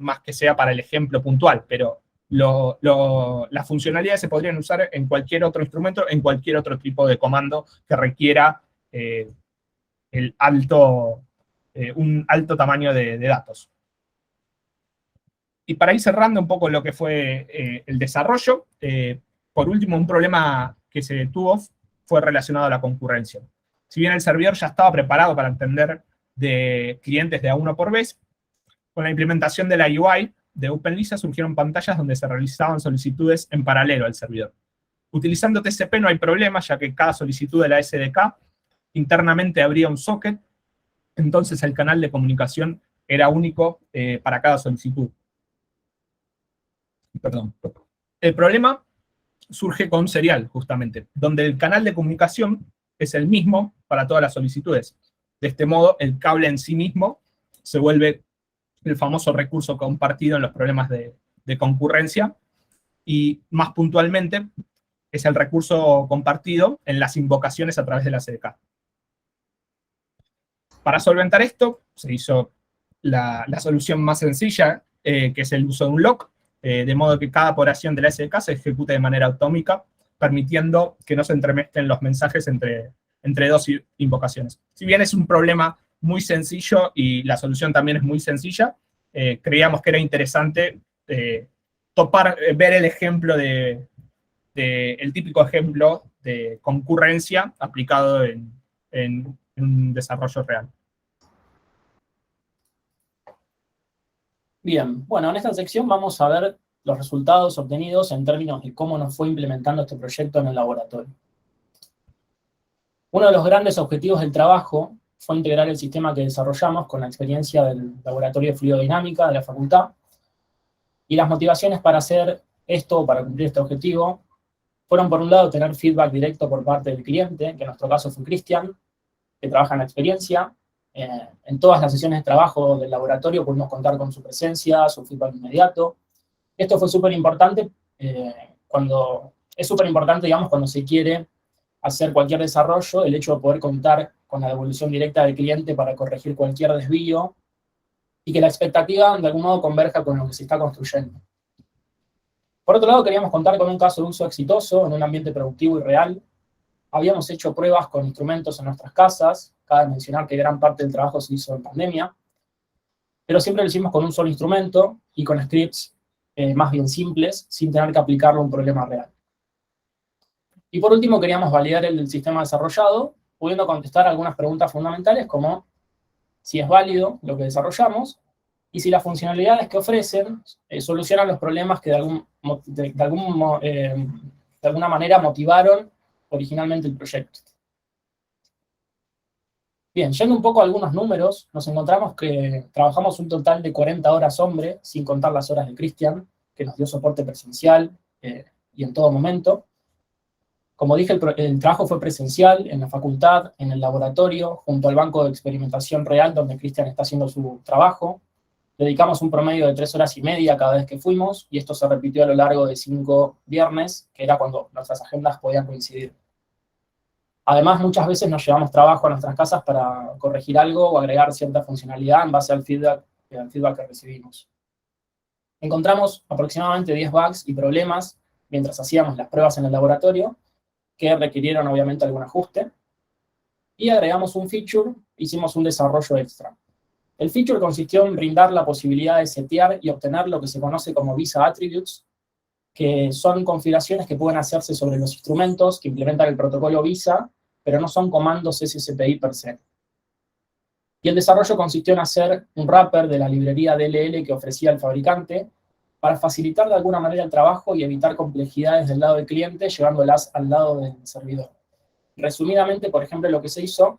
más que sea para el ejemplo puntual, pero las funcionalidades se podrían usar en cualquier otro instrumento, en cualquier otro tipo de comando que requiera un alto tamaño de datos. Y para ir cerrando un poco lo que fue el desarrollo, por último, un problema que se tuvo fue relacionado a la concurrencia. Si bien el servidor ya estaba preparado para entender de clientes de a uno por vez, con la implementación de la UI de OpenLisa surgieron pantallas donde se realizaban solicitudes en paralelo al servidor. Utilizando TCP no hay problema, ya que cada solicitud de la SDK internamente abría un socket, entonces el canal de comunicación era único para cada solicitud. Perdón. El problema surge con Serial, justamente, donde el canal de comunicación es el mismo para todas las solicitudes. De este modo, el cable en sí mismo se vuelve el famoso recurso compartido en los problemas de concurrencia, y más puntualmente es el recurso compartido en las invocaciones a través de la SDK. Para solventar esto, se hizo la solución más sencilla, que es el uso de un lock, de modo que cada operación de la SDK se ejecute de manera atómica, permitiendo que no se entremezclen los mensajes entre dos invocaciones. Si bien es un problema muy sencillo y la solución también es muy sencilla, creíamos que era interesante ver el ejemplo el típico ejemplo de concurrencia aplicado en un desarrollo real. Bien, bueno, en esta sección vamos a ver los resultados obtenidos en términos de cómo nos fue implementando este proyecto en el laboratorio. Uno de los grandes objetivos del trabajo fue integrar el sistema que desarrollamos con la experiencia del Laboratorio de Fluidodinámica de la facultad, y las motivaciones para hacer esto, para cumplir este objetivo, fueron por un lado tener feedback directo por parte del cliente, que en nuestro caso fue Cristian, que trabaja en la experiencia. En todas las sesiones de trabajo del laboratorio pudimos contar con su presencia, su feedback inmediato. Esto fue súper importante cuando se quiere hacer cualquier desarrollo, el hecho de poder contar con la devolución directa del cliente para corregir cualquier desvío y que la expectativa de algún modo converja con lo que se está construyendo. Por otro lado, queríamos contar con un caso de uso exitoso en un ambiente productivo y real. Habíamos hecho pruebas con instrumentos en nuestras casas, cabe mencionar que gran parte del trabajo se hizo en pandemia, pero siempre lo hicimos con un solo instrumento y con scripts más bien simples, sin tener que aplicarlo a un problema real. Y por último, queríamos validar el sistema desarrollado, pudiendo contestar algunas preguntas fundamentales como si es válido lo que desarrollamos y si las funcionalidades que ofrecen solucionan los problemas que de alguna manera motivaron originalmente el proyecto. Bien, yendo un poco a algunos números, nos encontramos que trabajamos un total de 40 horas hombre, sin contar las horas de Cristian, que nos dio soporte presencial y en todo momento. Como dije, el trabajo fue presencial en la facultad, en el laboratorio, junto al banco de experimentación real donde Cristian está haciendo su trabajo. Dedicamos un promedio de 3 horas y media cada vez que fuimos, y esto se repitió a lo largo de 5 viernes, que era cuando nuestras agendas podían coincidir. Además, muchas veces nos llevamos trabajo a nuestras casas para corregir algo o agregar cierta funcionalidad en base al feedback que recibimos. Encontramos aproximadamente 10 bugs y problemas mientras hacíamos las pruebas en el laboratorio, que requirieron obviamente algún ajuste, y agregamos un feature, hicimos un desarrollo extra. El feature consistió en brindar la posibilidad de setear y obtener lo que se conoce como Visa Attributes, que son configuraciones que pueden hacerse sobre los instrumentos que implementan el protocolo Visa, pero no son comandos SSPI per se. Y el desarrollo consistió en hacer un wrapper de la librería DLL que ofrecía el fabricante, para facilitar de alguna manera el trabajo y evitar complejidades del lado del cliente, llevándolas al lado del servidor. Resumidamente, por ejemplo, lo que se hizo,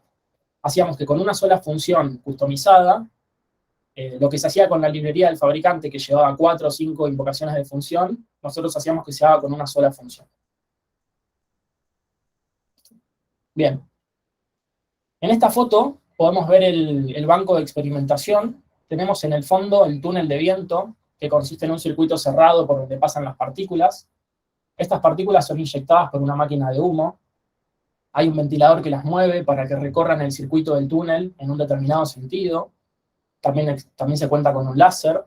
hacíamos que con una sola función customizada, lo que se hacía con la librería del fabricante, que llevaba 4 o 5 invocaciones de función, nosotros hacíamos que se haga con una sola función. Bien. En esta foto podemos ver el banco de experimentación. Tenemos en el fondo el túnel de viento, que consiste en un circuito cerrado por donde pasan las partículas. Estas partículas son inyectadas por una máquina de humo. Hay un ventilador que las mueve para que recorran el circuito del túnel en un determinado sentido. También se cuenta con un láser.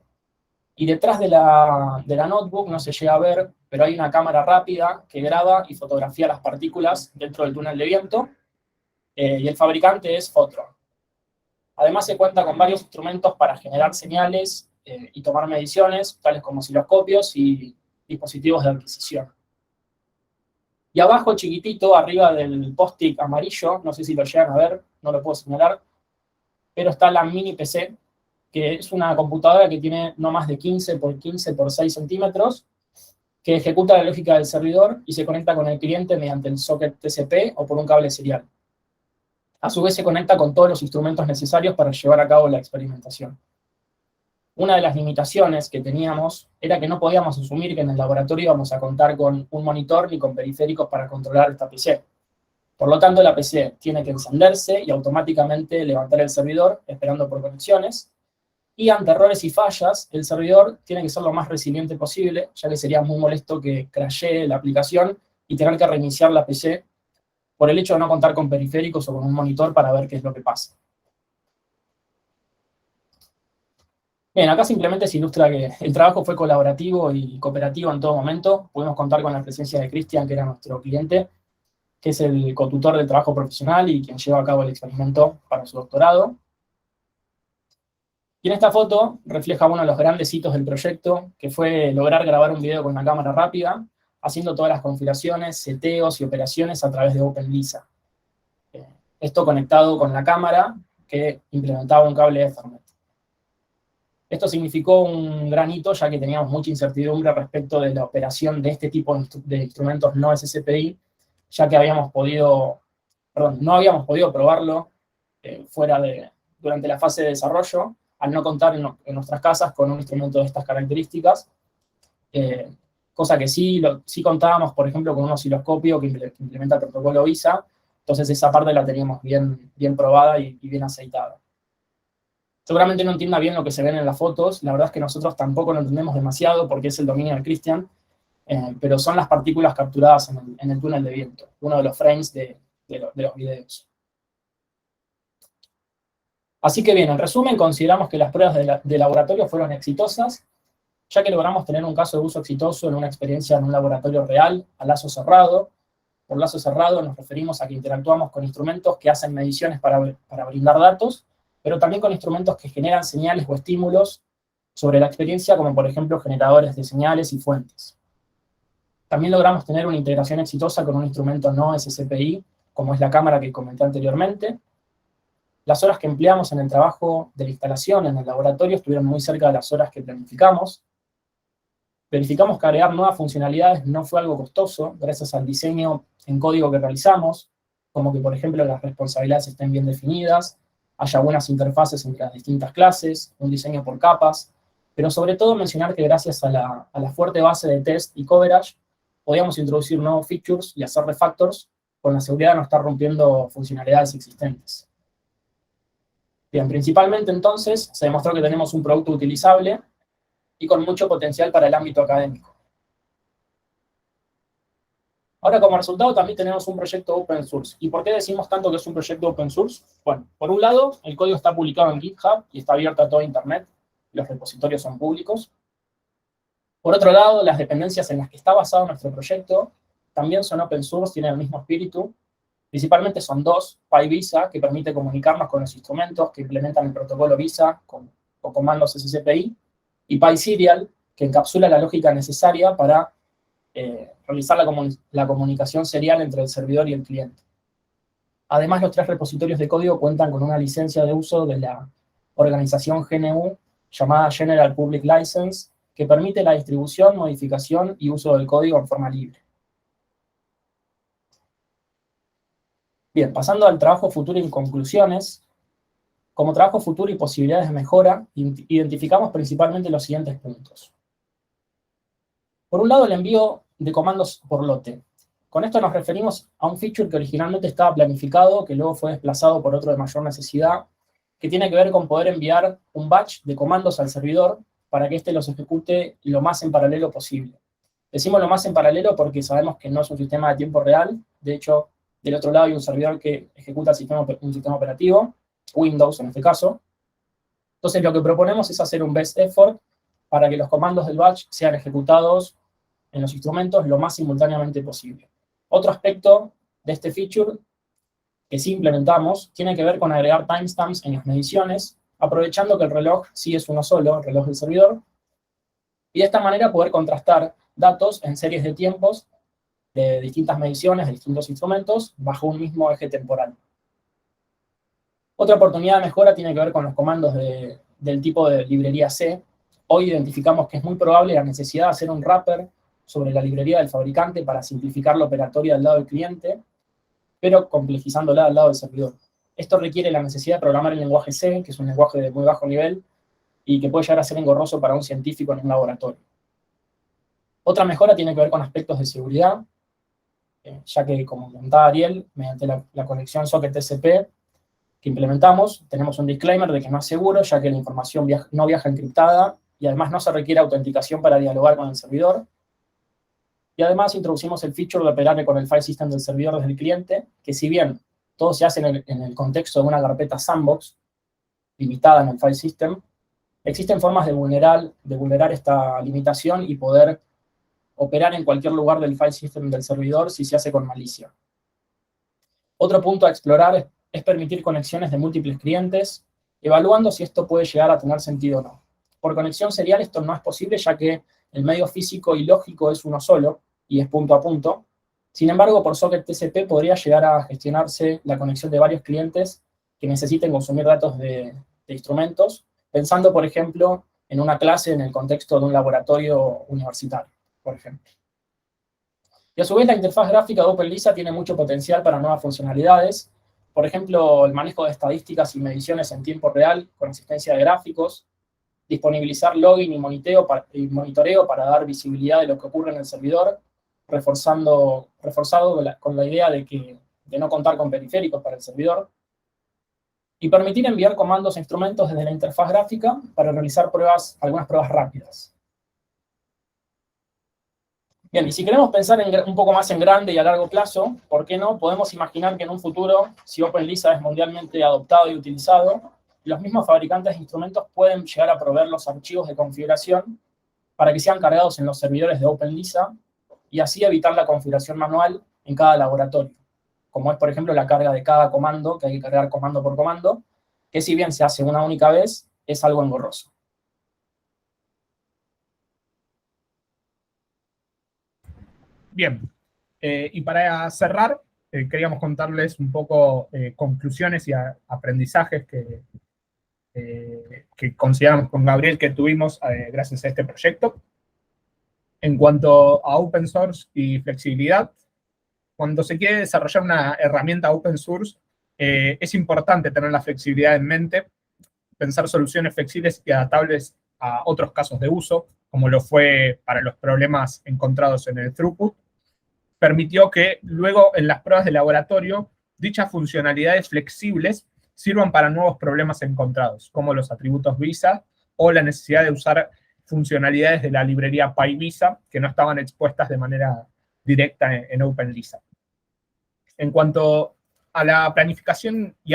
Y detrás de la notebook no se llega a ver, pero hay una cámara rápida que graba y fotografía las partículas dentro del túnel de viento. Y el fabricante es Fotron. Además se cuenta con varios instrumentos para generar señales y tomar mediciones, tales como osciloscopios y dispositivos de adquisición. Y abajo, chiquitito, arriba del post-it amarillo, no sé si lo llegan a ver, no lo puedo señalar, pero está la mini PC, que es una computadora que tiene no más de 15 por 15 por 6 centímetros, que ejecuta la lógica del servidor y se conecta con el cliente mediante el socket TCP o por un cable serial. A su vez se conecta con todos los instrumentos necesarios para llevar a cabo la experimentación. Una de las limitaciones que teníamos era que no podíamos asumir que en el laboratorio íbamos a contar con un monitor ni con periféricos para controlar esta PC. Por lo tanto, la PC tiene que encenderse y automáticamente levantar el servidor, esperando por conexiones. Y ante errores y fallas, el servidor tiene que ser lo más resiliente posible, ya que sería muy molesto que crashee la aplicación y tener que reiniciar la PC por el hecho de no contar con periféricos o con un monitor para ver qué es lo que pasa. Bien, acá simplemente se ilustra que el trabajo fue colaborativo y cooperativo en todo momento. Pudimos contar con la presencia de Cristian, que era nuestro cliente, que es el cotutor del trabajo profesional y quien lleva a cabo el experimento para su doctorado. Y en esta foto refleja uno de los grandes hitos del proyecto, que fue lograr grabar un video con una cámara rápida, haciendo todas las configuraciones, seteos y operaciones a través de OpenLISA. Esto conectado con la cámara que implementaba un cable Ethernet. Esto significó un gran hito, ya que teníamos mucha incertidumbre respecto de la operación de este tipo de instrumentos no SSPI, ya que no habíamos podido probarlo durante la fase de desarrollo, al no contar en nuestras casas con un instrumento de estas características, cosa que sí contábamos, por ejemplo, con un osciloscopio que implementa el protocolo VISA, entonces esa parte la teníamos bien probada y bien aceitada. Seguramente no entienda bien lo que se ven en las fotos, la verdad es que nosotros tampoco lo entendemos demasiado porque es el dominio de Cristian, pero son las partículas capturadas en el túnel de viento, uno de los frames de los videos. Así que bien, en resumen, consideramos que las pruebas de laboratorio fueron exitosas, ya que logramos tener un caso de uso exitoso en una experiencia en un laboratorio real, a lazo cerrado. Por lazo cerrado nos referimos a que interactuamos con instrumentos que hacen mediciones para brindar datos, pero también con instrumentos que generan señales o estímulos sobre la experiencia, como por ejemplo generadores de señales y fuentes. También logramos tener una integración exitosa con un instrumento no SSPI, como es la cámara que comenté anteriormente. Las horas que empleamos en el trabajo de la instalación en el laboratorio estuvieron muy cerca de las horas que planificamos. Verificamos que agregar nuevas funcionalidades no fue algo costoso, gracias al diseño en código que realizamos, como que, por ejemplo, las responsabilidades estén bien definidas, haya buenas interfaces entre las distintas clases, un diseño por capas, pero sobre todo mencionar que gracias a la fuerte base de test y coverage, podíamos introducir nuevos features y hacer refactors con la seguridad de no estar rompiendo funcionalidades existentes. Bien, principalmente entonces se demostró que tenemos un producto utilizable y con mucho potencial para el ámbito académico. Ahora, como resultado, también tenemos un proyecto open source. ¿Y por qué decimos tanto que es un proyecto open source? Bueno, por un lado, el código está publicado en GitHub y está abierto a toda Internet. Los repositorios son públicos. Por otro lado, las dependencias en las que está basado nuestro proyecto también son open source, tienen el mismo espíritu. Principalmente son dos: PyVisa, que permite comunicarnos con los instrumentos que implementan el protocolo VISA o comandos SSPI, y PySerial, que encapsula la lógica necesaria para realizar la comunicación serial entre el servidor y el cliente. Además, los 3 repositorios de código cuentan con una licencia de uso de la organización GNU, llamada General Public License, que permite la distribución, modificación y uso del código en forma libre. Bien, pasando al trabajo futuro y conclusiones, Como trabajo futuro y posibilidades de mejora, identificamos principalmente los siguientes puntos. Por un lado, el envío de comandos por lote. Con esto nos referimos a un feature que originalmente estaba planificado, que luego fue desplazado por otro de mayor necesidad, que tiene que ver con poder enviar un batch de comandos al servidor para que éste los ejecute lo más en paralelo posible. Decimos lo más en paralelo porque sabemos que no es un sistema de tiempo real. De hecho, del otro lado hay un servidor que ejecuta un sistema operativo, Windows en este caso. Entonces, lo que proponemos es hacer un best effort para que los comandos del batch sean ejecutados en los instrumentos lo más simultáneamente posible. Otro aspecto de este feature que sí implementamos tiene que ver con agregar timestamps en las mediciones, aprovechando que el reloj sí es uno solo, el reloj del servidor, y de esta manera poder contrastar datos en series de tiempos de distintas mediciones, de distintos instrumentos, bajo un mismo eje temporal. Otra oportunidad de mejora tiene que ver con los comandos del tipo de librería C. Hoy identificamos que es muy probable la necesidad de hacer un wrapper sobre la librería del fabricante para simplificar la operatoria del lado del cliente, pero complejizándola al lado del servidor. Esto requiere la necesidad de programar el lenguaje C, que es un lenguaje de muy bajo nivel, y que puede llegar a ser engorroso para un científico en un laboratorio. Otra mejora tiene que ver con aspectos de seguridad, ya que, como comentaba Ariel, mediante la conexión socket TCP que implementamos, tenemos un disclaimer de que no es seguro, ya que la información no viaja encriptada, y además no se requiere autenticación para dialogar con el servidor. Y además introducimos el feature de operar con el file system del servidor desde el cliente, que si bien todo se hace en el contexto de una carpeta sandbox, limitada en el file system, existen formas de vulnerar esta limitación y poder operar en cualquier lugar del file system del servidor si se hace con malicia. Otro punto a explorar es permitir conexiones de múltiples clientes, evaluando si esto puede llegar a tener sentido o no. Por conexión serial esto no es posible, ya que el medio físico y lógico es uno solo, y es punto a punto. Sin embargo, por socket TCP podría llegar a gestionarse la conexión de varios clientes que necesiten consumir datos de instrumentos, pensando, por ejemplo, en una clase en el contexto de un laboratorio universitario, por ejemplo. Y a su vez, la interfaz gráfica de OpenLISA tiene mucho potencial para nuevas funcionalidades. Por ejemplo, el manejo de estadísticas y mediciones en tiempo real con asistencia de gráficos, disponibilizar login y monitoreo para dar visibilidad de lo que ocurre en el servidor, reforzado con la idea de no contar con periféricos para el servidor, y permitir enviar comandos e instrumentos desde la interfaz gráfica para realizar algunas pruebas rápidas. Bien, y si queremos pensar un poco más en grande y a largo plazo, ¿por qué no? Podemos imaginar que en un futuro, si OpenLISA es mundialmente adoptado y utilizado, los mismos fabricantes de instrumentos pueden llegar a proveer los archivos de configuración para que sean cargados en los servidores de OpenLISA y así evitar la configuración manual en cada laboratorio, como es, por ejemplo, la carga de cada comando, que hay que cargar comando por comando, que si bien se hace una única vez, es algo engorroso. Bien, y para cerrar, queríamos contarles un poco conclusiones y aprendizajes que consideramos con Gabriel que tuvimos gracias a este proyecto. En cuanto a open source y flexibilidad, cuando se quiere desarrollar una herramienta open source, es importante tener la flexibilidad en mente, pensar soluciones flexibles y adaptables a otros casos de uso, como lo fue para los problemas encontrados en el throughput. Permitió que luego en las pruebas de laboratorio dichas funcionalidades flexibles sirvan para nuevos problemas encontrados, como los atributos Visa o la necesidad de usar funcionalidades de la librería PyVisa que no estaban expuestas de manera directa en OpenLISA. En cuanto a la planificación y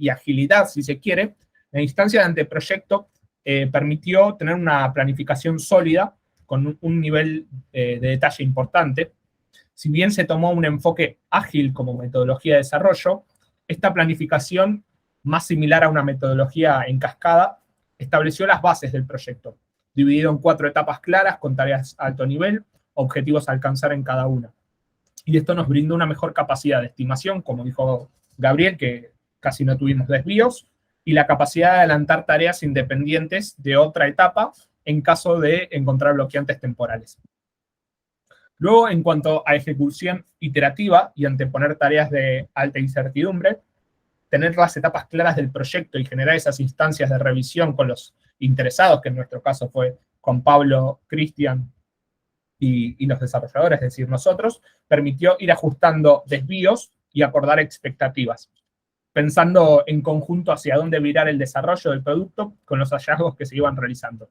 agilidad, si se quiere, la instancia de anteproyecto permitió tener una planificación sólida con un nivel de detalle importante. Si bien se tomó un enfoque ágil como metodología de desarrollo, esta planificación, más similar a una metodología en cascada, estableció las bases del proyecto, dividido en 4 etapas claras con tareas a alto nivel, objetivos a alcanzar en cada una. Y esto nos brindó una mejor capacidad de estimación, como dijo Gabriel, que casi no tuvimos desvíos, y la capacidad de adelantar tareas independientes de otra etapa en caso de encontrar bloqueantes temporales. Luego, en cuanto a ejecución iterativa y anteponer tareas de alta incertidumbre, tener las etapas claras del proyecto y generar esas instancias de revisión con los interesados, que en nuestro caso fue con Pablo, Cristian y los desarrolladores, es decir, nosotros, permitió ir ajustando desvíos y acordar expectativas, pensando en conjunto hacia dónde virar el desarrollo del producto con los hallazgos que se iban realizando.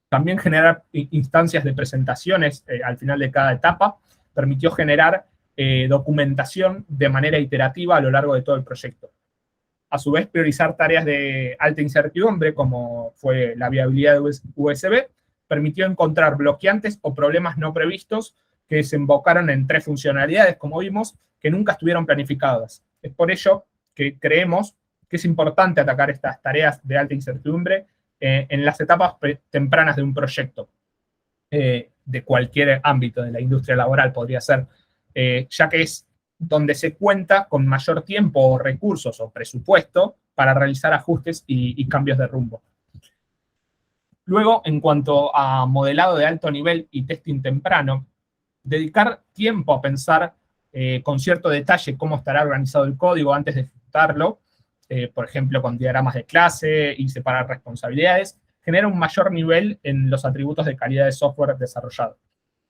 También generar instancias de presentaciones al final de cada etapa permitió generar documentación de manera iterativa a lo largo de todo el proyecto. A su vez, priorizar tareas de alta incertidumbre, como fue la viabilidad de USB, permitió encontrar bloqueantes o problemas no previstos que desembocaron en 3 funcionalidades, como vimos, que nunca estuvieron planificadas. Es por ello que creemos que es importante atacar estas tareas de alta incertidumbre en las etapas tempranas de un proyecto, de cualquier ámbito de la industria laboral podría ser, ya que es donde se cuenta con mayor tiempo o recursos o presupuesto para realizar ajustes y cambios de rumbo. Luego, en cuanto a modelado de alto nivel y testing temprano, dedicar tiempo a pensar con cierto detalle cómo estará organizado el código antes de ejecutarlo, por ejemplo, con diagramas de clase y separar responsabilidades, genera un mayor nivel en los atributos de calidad de software desarrollado.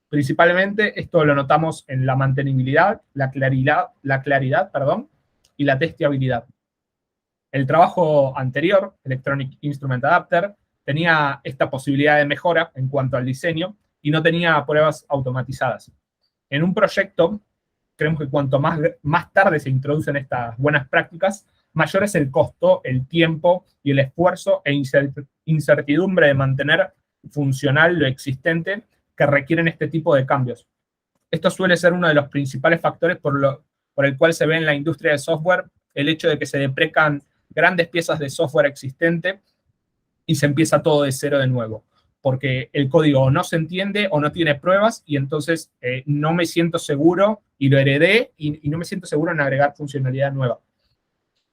Principalmente, esto lo notamos en la mantenibilidad, la claridad, y la testeabilidad. El trabajo anterior, Electronic Instrument Adapter, tenía esta posibilidad de mejora en cuanto al diseño y no tenía pruebas automatizadas. En un proyecto, creemos que cuanto más tarde se introducen estas buenas prácticas, mayor es el costo, el tiempo y el esfuerzo e incertidumbre de mantener funcional lo existente que requieren este tipo de cambios. Esto suele ser uno de los principales factores por el cual se ve en la industria del software el hecho de que se deprecan grandes piezas de software existente y se empieza todo de cero de nuevo, porque el código no se entiende o no tiene pruebas y entonces no me siento seguro y lo heredé y no me siento seguro en agregar funcionalidad nueva.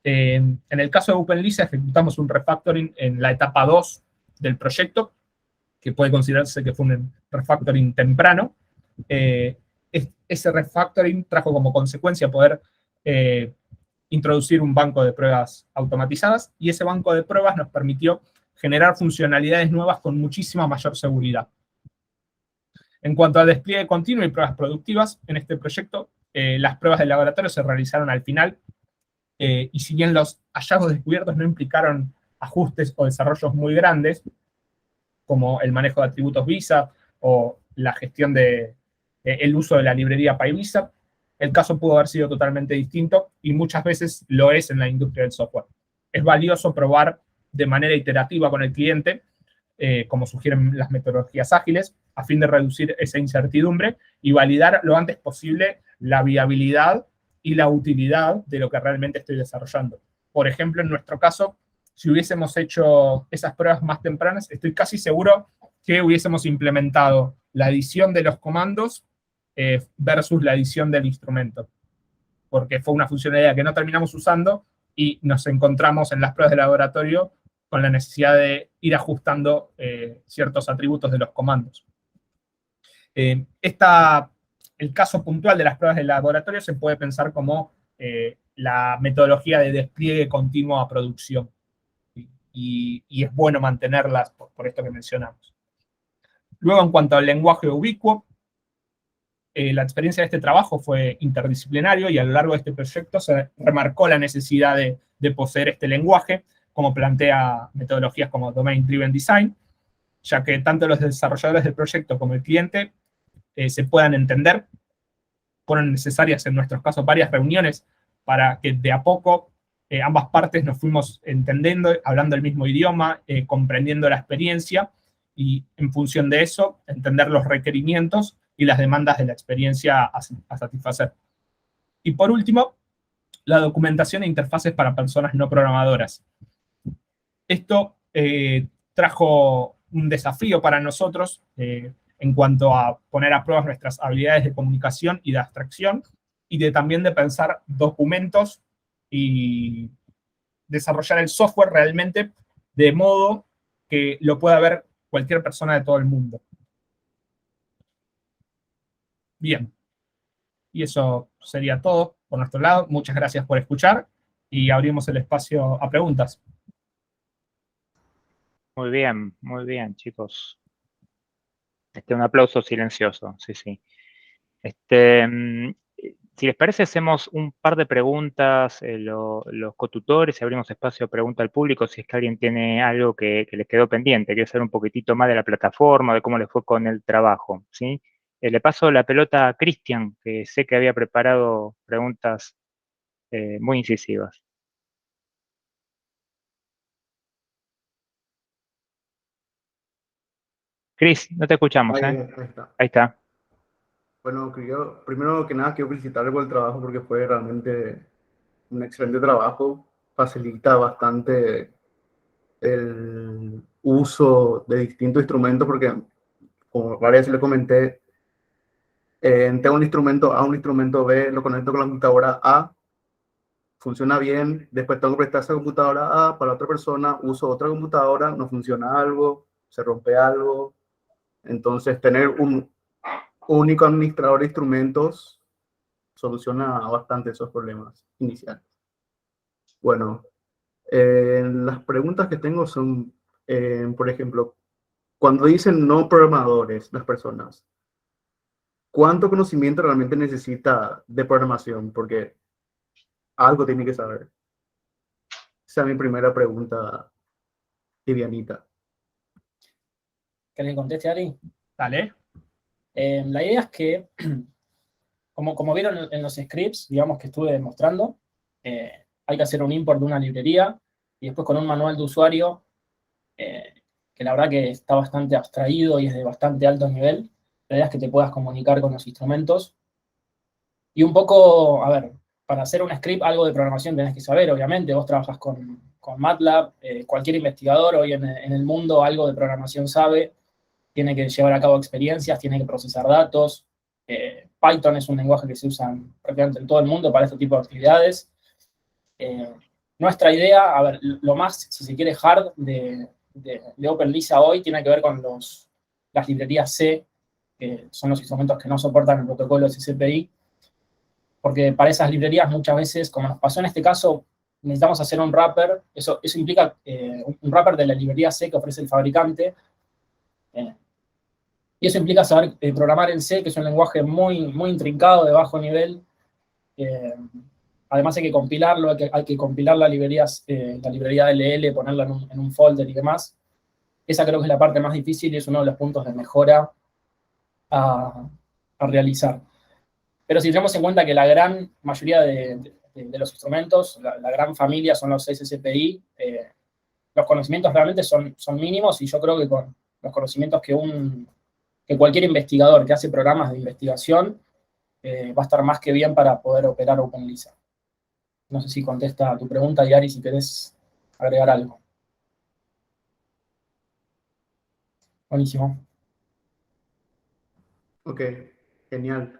En el caso de OpenLisa ejecutamos un refactoring en la etapa 2 del proyecto, que puede considerarse que fue un refactoring temprano. Ese refactoring trajo como consecuencia poder introducir un banco de pruebas automatizadas y ese banco de pruebas nos permitió generar funcionalidades nuevas con muchísima mayor seguridad. En cuanto al despliegue continuo y pruebas productivas, en este proyecto las pruebas de laboratorio se realizaron al final y si bien los hallazgos descubiertos no implicaron ajustes o desarrollos muy grandes, como el manejo de atributos Visa o la gestión el uso de la librería PyVisa, el caso pudo haber sido totalmente distinto y muchas veces lo es en la industria del software. Es valioso probar de manera iterativa con el cliente, como sugieren las metodologías ágiles, a fin de reducir esa incertidumbre y validar lo antes posible la viabilidad y la utilidad de lo que realmente estoy desarrollando. Por ejemplo, en nuestro caso, si hubiésemos hecho esas pruebas más tempranas, estoy casi seguro que hubiésemos implementado la edición de los comandos versus la edición del instrumento, porque fue una funcionalidad que no terminamos usando y nos encontramos en las pruebas de laboratorio con la necesidad de ir ajustando ciertos atributos de los comandos. El caso puntual de las pruebas de laboratorio se puede pensar como la metodología de despliegue continuo a producción. Y es bueno mantenerlas por esto que mencionamos. Luego, en cuanto al lenguaje ubicuo, la experiencia de este trabajo fue interdisciplinario y a lo largo de este proyecto se remarcó la necesidad de poseer este lenguaje, como plantea metodologías como Domain Driven Design, ya que tanto los desarrolladores del proyecto como el cliente se puedan entender. Fueron necesarias en nuestros casos varias reuniones para que de a poco ambas partes nos fuimos entendiendo, hablando el mismo idioma, comprendiendo la experiencia y en función de eso entender los requerimientos y las demandas de la experiencia a satisfacer. Y por último, la documentación e interfaces para personas no programadoras. Esto trajo un desafío para nosotros en cuanto a poner a prueba nuestras habilidades de comunicación y de abstracción, y también de pensar documentos y desarrollar el software realmente de modo que lo pueda ver cualquier persona de todo el mundo. Bien, y eso sería todo por nuestro lado. Muchas gracias por escuchar y abrimos el espacio a preguntas. Muy bien, chicos. Un aplauso silencioso, sí, sí. Si les parece, hacemos un par de preguntas los cotutores y abrimos espacio a pregunta al público si es que alguien tiene algo que les quedó pendiente, quiere saber un poquitito más de la plataforma, de cómo les fue con el trabajo, ¿sí? Le paso la pelota a Cristian, que sé que había preparado preguntas muy incisivas. Cris, no te escuchamos, Ahí, ¿eh? ahí está. Ahí está. Bueno, primero que nada quiero felicitarle por el trabajo porque fue realmente un excelente trabajo. Facilita bastante el uso de distintos instrumentos porque, como varias veces le comenté, tengo un instrumento A, un instrumento B, lo conecto con la computadora A, funciona bien, después tengo que prestar esa computadora A para otra persona, uso otra computadora, no funciona algo, se rompe algo. Entonces, tener un único administrador de instrumentos soluciona bastante esos problemas iniciales. Bueno, las preguntas que tengo son, por ejemplo, cuando dicen no programadores, las personas, ¿cuánto conocimiento realmente necesita de programación? Porque algo tiene que saber. Esa es mi primera pregunta, Vivianita. ¿Que le conteste, Ari? Dale. La idea es que, como vieron en los scripts, digamos, que estuve mostrando, hay que hacer un import de una librería y después con un manual de usuario, que la verdad que está bastante abstraído y es de bastante alto nivel. La idea es que te puedas comunicar con los instrumentos. Y un poco, a ver, para hacer un script, algo de programación tenés que saber, obviamente. Vos trabajas con MATLAB, cualquier investigador hoy en el mundo algo de programación sabe, tiene que llevar a cabo experiencias, tiene que procesar datos. Python es un lenguaje que se usa prácticamente en todo el mundo para este tipo de actividades. Nuestra idea, a ver, lo más, si se quiere, hard de OpenLISA hoy tiene que ver con las librerías C, que son los instrumentos que no soportan el protocolo SCPI, porque para esas librerías muchas veces, como nos pasó en este caso, necesitamos hacer un wrapper, eso implica un wrapper de la librería C que ofrece el fabricante, y eso implica saber programar en C, que es un lenguaje muy, muy intrincado, de bajo nivel. Además hay que compilarlo, hay que compilar la librería LL, ponerla en un folder y demás. Esa creo que es la parte más difícil y es uno de los puntos de mejora a realizar. Pero si tenemos en cuenta que la gran mayoría de los instrumentos, la gran familia son los SSPI, los conocimientos realmente son mínimos y yo creo que con los conocimientos que cualquier investigador que hace programas de investigación va a estar más que bien para poder operar OpenLISA. No sé si contesta a tu pregunta, Yari, si querés agregar algo. Buenísimo. Ok, genial.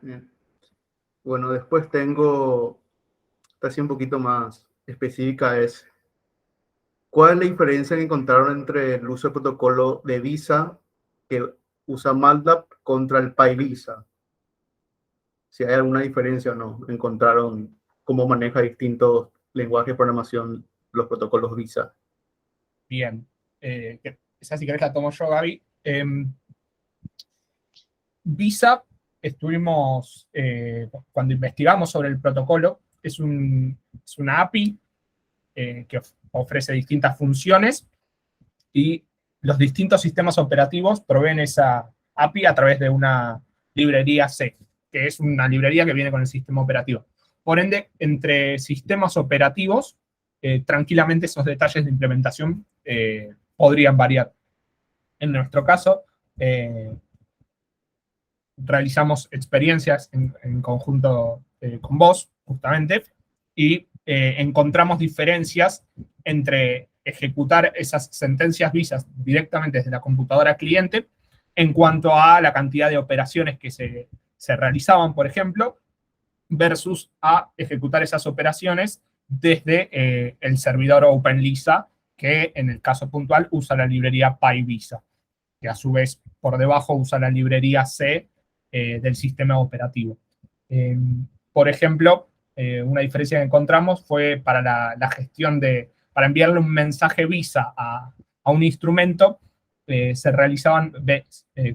Bueno, después tengo, esta así un poquito más específica, es ¿cuál es la diferencia que encontraron entre el uso del protocolo de Visa que usa MATLAB contra el PyVisa? Si hay alguna diferencia o no. Encontraron cómo maneja distintos lenguajes de programación los protocolos Visa. Bien. Esa si querés la tomo yo, Gaby. Visa, estuvimos, cuando investigamos sobre el protocolo, es una API que ofrece distintas funciones y los distintos sistemas operativos proveen esa API a través de una librería C, que es una librería que viene con el sistema operativo. Por ende, entre sistemas operativos, tranquilamente esos detalles de implementación podrían variar. En nuestro caso, realizamos experiencias en conjunto con vos, justamente, y encontramos diferencias entre ejecutar esas sentencias visas directamente desde la computadora cliente en cuanto a la cantidad de operaciones que se realizaban, por ejemplo, versus a ejecutar esas operaciones desde el servidor OpenLISA, que en el caso puntual usa la librería PyVisa, que a su vez por debajo usa la librería C del sistema operativo. Por ejemplo, una diferencia que encontramos fue para la gestión para enviarle un mensaje Visa a un instrumento, se realizaban,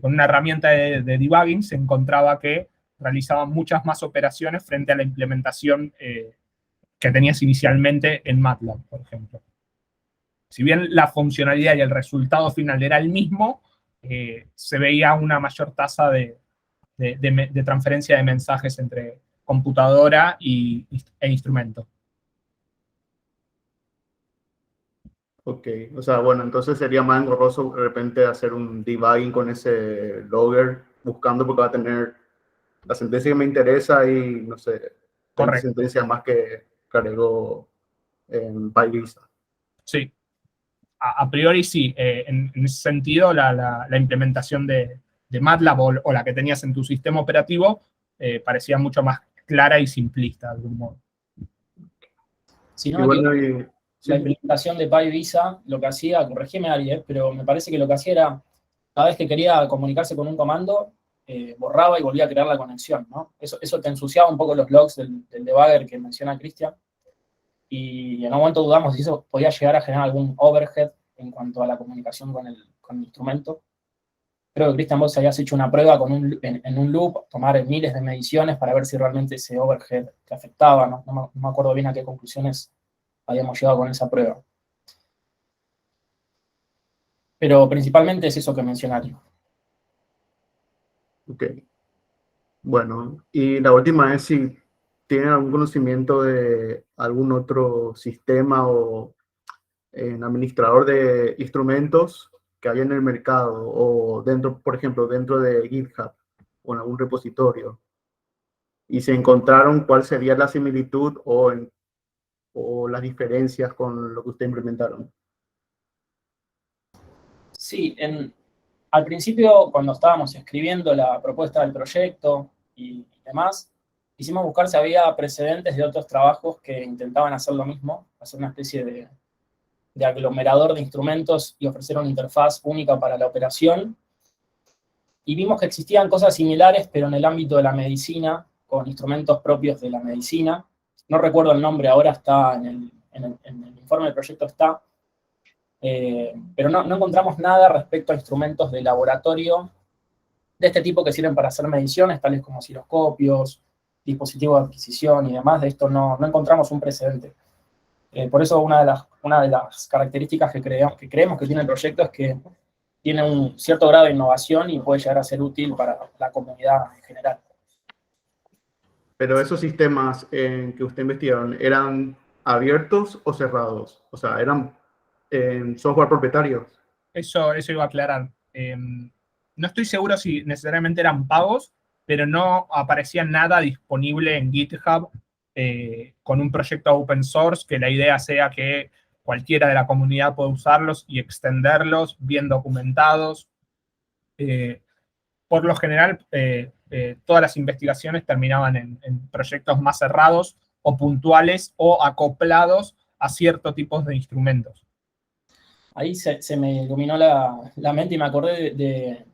con una herramienta de debugging, se encontraba que realizaban muchas más operaciones frente a la implementación que tenías inicialmente en MATLAB, por ejemplo. Si bien la funcionalidad y el resultado final era el mismo, se veía una mayor tasa de transferencia de mensajes entre computadora e instrumento. Ok, o sea, bueno, entonces sería más engorroso de repente hacer un debugging con ese logger, buscando porque va a tener la sentencia que me interesa y, no sé, 20 Correcto. sentencias más que cargó en PyVisa. Sí, a priori sí. En ese sentido, la implementación de MATLAB o la que tenías en tu sistema operativo parecía mucho más clara y simplista, de algún modo. Si Y no, bueno, la implementación de PyVisa lo que hacía, corregime Ari, pero me parece que lo que hacía era, cada vez que quería comunicarse con un comando, borraba y volvía a crear la conexión, ¿no? Eso te ensuciaba un poco los logs del debugger que menciona Cristian, y en un momento dudamos si eso podía llegar a generar algún overhead en cuanto a la comunicación con el instrumento. Creo que Cristian, vos habías hecho una prueba en un loop, tomar miles de mediciones para ver si realmente ese overhead te afectaba, ¿no? No me acuerdo bien a qué conclusiones habíamos llegado con esa prueba. Pero principalmente es eso que mencionaron. ok. Bueno, y la última es si tienen algún conocimiento de algún otro sistema o administrador de instrumentos que hay en el mercado o dentro, por ejemplo, dentro de GitHub o en algún repositorio. Y se encontraron cuál sería la similitud o las diferencias con lo que ustedes implementaron. Sí, al principio, cuando estábamos escribiendo la propuesta del proyecto y demás, quisimos buscar si había precedentes de otros trabajos que intentaban hacer lo mismo, hacer una especie de aglomerador de instrumentos y ofrecer una interfaz única para la operación. Y vimos que existían cosas similares, pero en el ámbito de la medicina, con instrumentos propios de la medicina. No recuerdo el nombre, ahora está en el informe del proyecto está. Pero no encontramos nada respecto a instrumentos de laboratorio de este tipo que sirven para hacer mediciones, tales como osciloscopios, dispositivos de adquisición y demás. De esto no encontramos un precedente. Por eso una de las características que creemos que tiene el proyecto es que tiene un cierto grado de innovación y puede llegar a ser útil para la comunidad en general. Pero esos sistemas que usted investigaron, ¿eran abiertos o cerrados? O sea, ¿eran software propietarios? Eso iba a aclarar. No estoy seguro si necesariamente eran pagos, pero no aparecía nada disponible en GitHub con un proyecto open source, que la idea sea que cualquiera de la comunidad pueda usarlos y extenderlos bien documentados. Por lo general, todas las investigaciones terminaban en proyectos más cerrados o puntuales o acoplados a ciertos tipos de instrumentos. Ahí se me iluminó la mente y me acordé de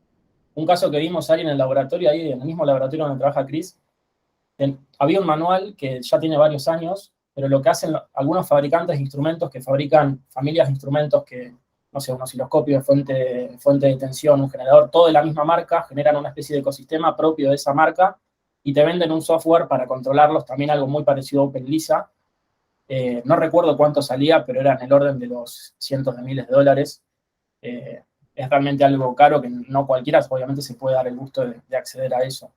un caso que vimos ahí en el laboratorio, ahí en el mismo laboratorio donde trabaja Chris. Había un manual que ya tiene varios años, pero lo que hacen algunos fabricantes de instrumentos que fabrican familias de instrumentos que, no sé, un osciloscopio, fuente de tensión, un generador, todo de la misma marca, generan una especie de ecosistema propio de esa marca y te venden un software para controlarlos, también algo muy parecido a OpenLISA. No recuerdo cuánto salía, pero era en el orden de los cientos de miles de dólares. Es realmente algo caro que no cualquiera, obviamente, se puede dar el gusto de acceder a eso.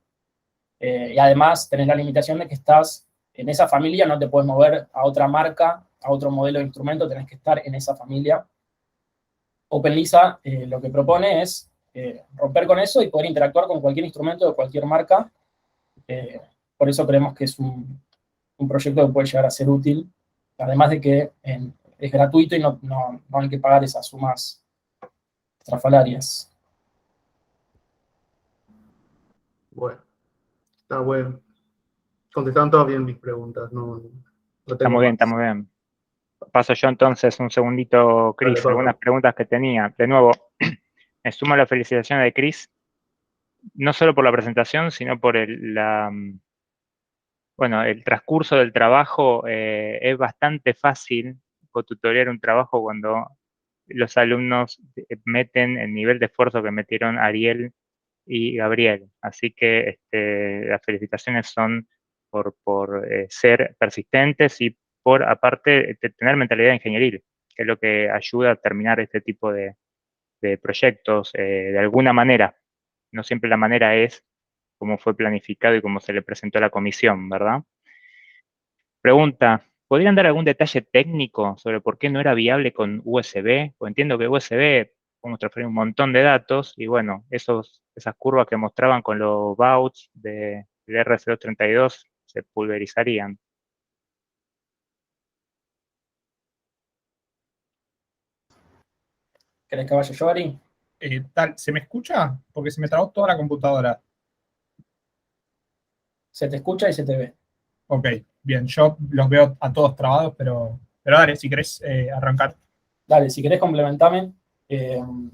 Y además tenés la limitación de que estás en esa familia, no te puedes mover a otra marca, a otro modelo de instrumento, tenés que estar en esa familia. OpenLISA lo que propone es romper con eso y poder interactuar con cualquier instrumento de cualquier marca. Por eso creemos que es un proyecto que puede llegar a ser útil, además de que es gratuito y no hay que pagar esas sumas estrafalarias. Bueno, está bueno. Contestaron todas bien mis preguntas. No Está tengo muy bien, más. está muy bien. Paso yo entonces un segundito, Chris, Dale, Pablo. algunas preguntas que tenía. De nuevo, me sumo a la felicitación de Chris, no solo por la presentación, sino por Bueno, el transcurso del trabajo es bastante fácil cotutoriar un trabajo cuando los alumnos meten el nivel de esfuerzo que metieron Ariel y Gabriel. Así que las felicitaciones son por ser persistentes y por, aparte, tener mentalidad ingenieril, que es lo que ayuda a terminar este tipo de proyectos de alguna manera. No siempre la manera es como fue planificado y como se le presentó a la comisión, ¿verdad? Pregunta, ¿podrían dar algún detalle técnico sobre por qué no era viable con USB? Pues entiendo que USB podemos transferir un montón de datos y bueno, esas curvas que mostraban con los bouts del R032 se pulverizarían. ¿Querés que vaya yo, Ari? ¿Se me escucha? Porque se me trabó toda la computadora. Se te escucha y se te ve. Ok, bien, yo los veo a todos trabados, pero dale, si querés arrancar. Dale, si querés complementame. En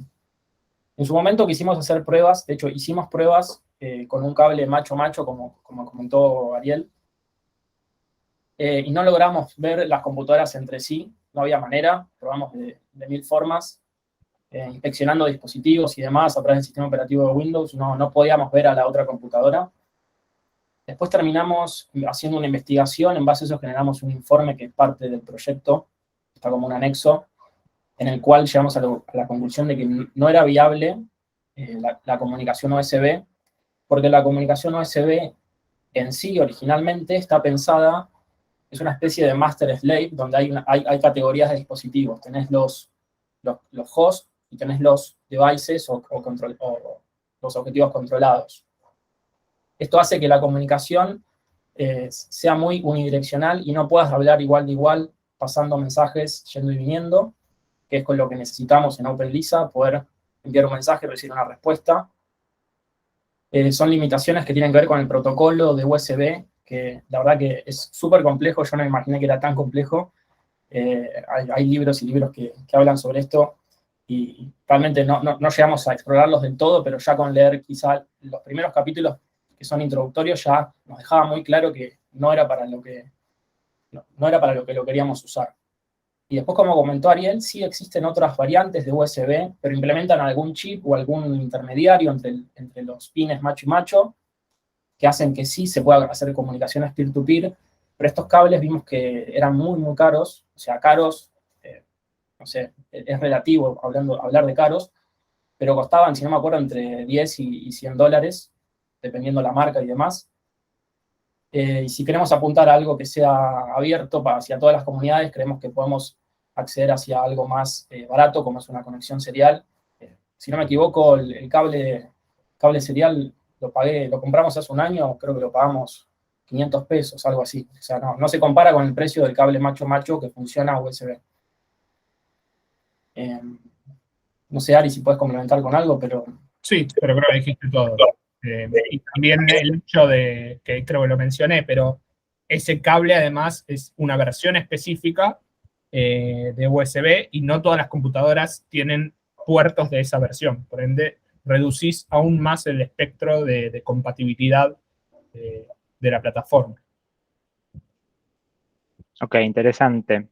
su momento quisimos hacer pruebas, de hecho hicimos pruebas con un cable macho-macho, como comentó Ariel, y no logramos ver las computadoras entre sí, no había manera, probamos de mil formas, inspeccionando dispositivos y demás a través del sistema operativo de Windows, no podíamos ver a la otra computadora. Después terminamos haciendo una investigación, en base a eso generamos un informe que es parte del proyecto, está como un anexo, en el cual llegamos a la conclusión de que no era viable la comunicación USB, porque la comunicación USB en sí originalmente está pensada, es una especie de master-slave, donde hay categorías de dispositivos. Tenés los hosts y tenés los devices o los objetivos controlados. Esto hace que la comunicación sea muy unidireccional y no puedas hablar igual de igual, pasando mensajes, yendo y viniendo, que es con lo que necesitamos en OpenLISA, poder enviar un mensaje y recibir una respuesta. Son limitaciones que tienen que ver con el protocolo de USB, que la verdad que es súper complejo, yo no me imaginé que era tan complejo. Hay libros y libros que hablan sobre esto, y realmente no llegamos a explorarlos del todo, pero ya con leer quizá los primeros capítulos que son introductorios ya nos dejaba muy claro que no era para lo que lo queríamos usar. Y después, como comentó Ariel, sí existen otras variantes de USB, pero implementan algún chip o algún intermediario entre los pines macho y macho, que hacen que sí se pueda hacer comunicaciones peer-to-peer, pero estos cables vimos que eran muy, muy caros, o sea, caros, no sé, es relativo hablar de caros, pero costaban, si no me acuerdo, entre 10 y $100, dependiendo la marca y demás. Y si queremos apuntar a algo que sea abierto hacia todas las comunidades, creemos que podemos acceder hacia algo más barato, como es una conexión serial. Si no me equivoco, el cable serial lo compramos hace un año, creo que lo pagamos 500 pesos, algo así. O sea, no se compara con el precio del cable macho-macho que funciona USB. No sé, Ari, si puedes complementar con algo, pero... Sí, pero creo que dijiste todo. Y también el hecho de, que creo que lo mencioné, pero ese cable además es una versión específica de USB y no todas las computadoras tienen puertos de esa versión. Por ende, reducís aún más el espectro de compatibilidad de la plataforma. Ok, interesante.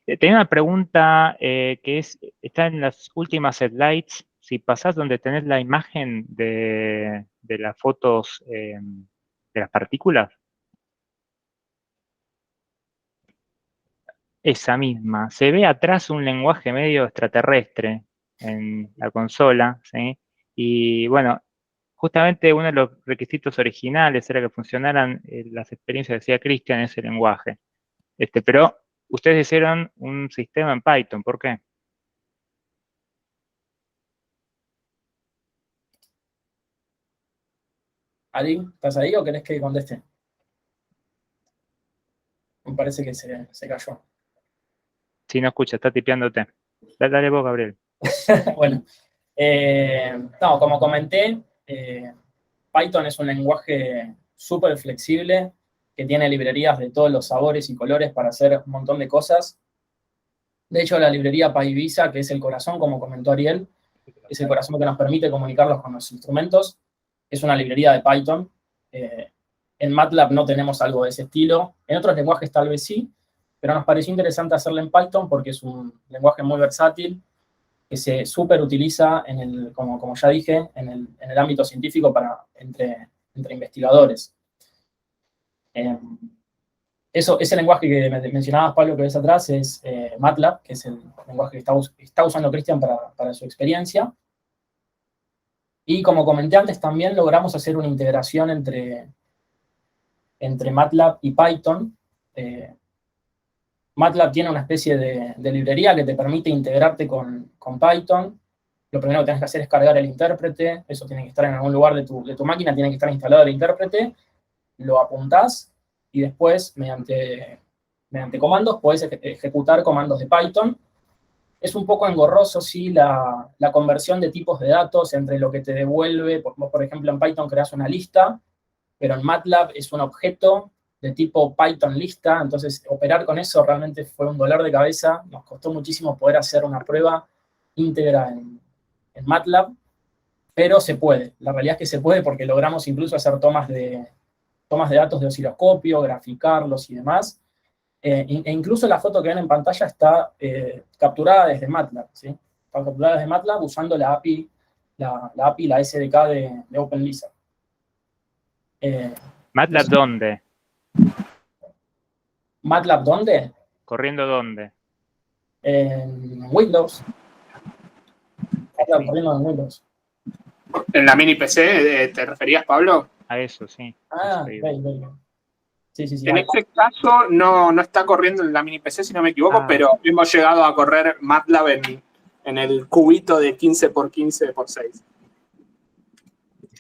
Tenía una pregunta que está en las últimas slides. Si pasás donde tenés la imagen de las fotos de las partículas, esa misma, se ve atrás un lenguaje medio extraterrestre en la consola, ¿sí? Y bueno, justamente uno de los requisitos originales era que funcionaran las experiencias que hacía Cristian en ese lenguaje. Pero ustedes hicieron un sistema en Python, ¿por qué? Ari, ¿estás ahí o querés que conteste? Me parece que se cayó. Si no escucha, está tipeándote. Dale vos, Gabriel. Bueno, no, como comenté, Python es un lenguaje súper flexible que tiene librerías de todos los sabores y colores para hacer un montón de cosas. De hecho, la librería PyVisa, que es el corazón, como comentó Ariel, es el corazón que nos permite comunicarlos con los instrumentos, es una librería de Python. En MATLAB no tenemos algo de ese estilo. En otros lenguajes tal vez sí, pero nos pareció interesante hacerlo en Python porque es un lenguaje muy versátil que se súper utiliza, como ya dije, en el ámbito científico entre investigadores. Ese lenguaje que mencionabas, Pablo, que ves atrás, es MATLAB, que es el lenguaje que está usando Cristian para su experiencia. Y como comenté antes, también logramos hacer una integración entre MATLAB y Python. MATLAB tiene una especie de librería que te permite integrarte con Python. Lo primero que tienes que hacer es cargar el intérprete. Eso tiene que estar en algún lugar de tu máquina, tiene que estar instalado el intérprete. Lo apuntás y después, mediante comandos, podés ejecutar comandos de Python. Es un poco engorroso, sí, la conversión de tipos de datos entre lo que te devuelve. Vos, por ejemplo, en Python creás una lista, pero en MATLAB es un objeto de tipo Python lista, entonces operar con eso realmente fue un dolor de cabeza. Nos costó muchísimo poder hacer una prueba íntegra en MATLAB, pero se puede. La realidad es que se puede porque logramos incluso hacer tomas de datos de osciloscopio, graficarlos y demás. E incluso la foto que ven en pantalla está capturada desde MATLAB, ¿sí? Está capturada desde MATLAB usando la API, la SDK de OpenLisa. ¿MATLAB dónde? ¿MATLAB dónde? ¿Corriendo dónde? En Windows. MATLAB corriendo en Windows. ¿En la mini PC te referías, Pablo? A eso, sí. Ah, Sí. Sí. En este caso no está corriendo en la mini PC, si no me equivoco, pero hemos llegado a correr MATLAB en el cubito de 15x15x6.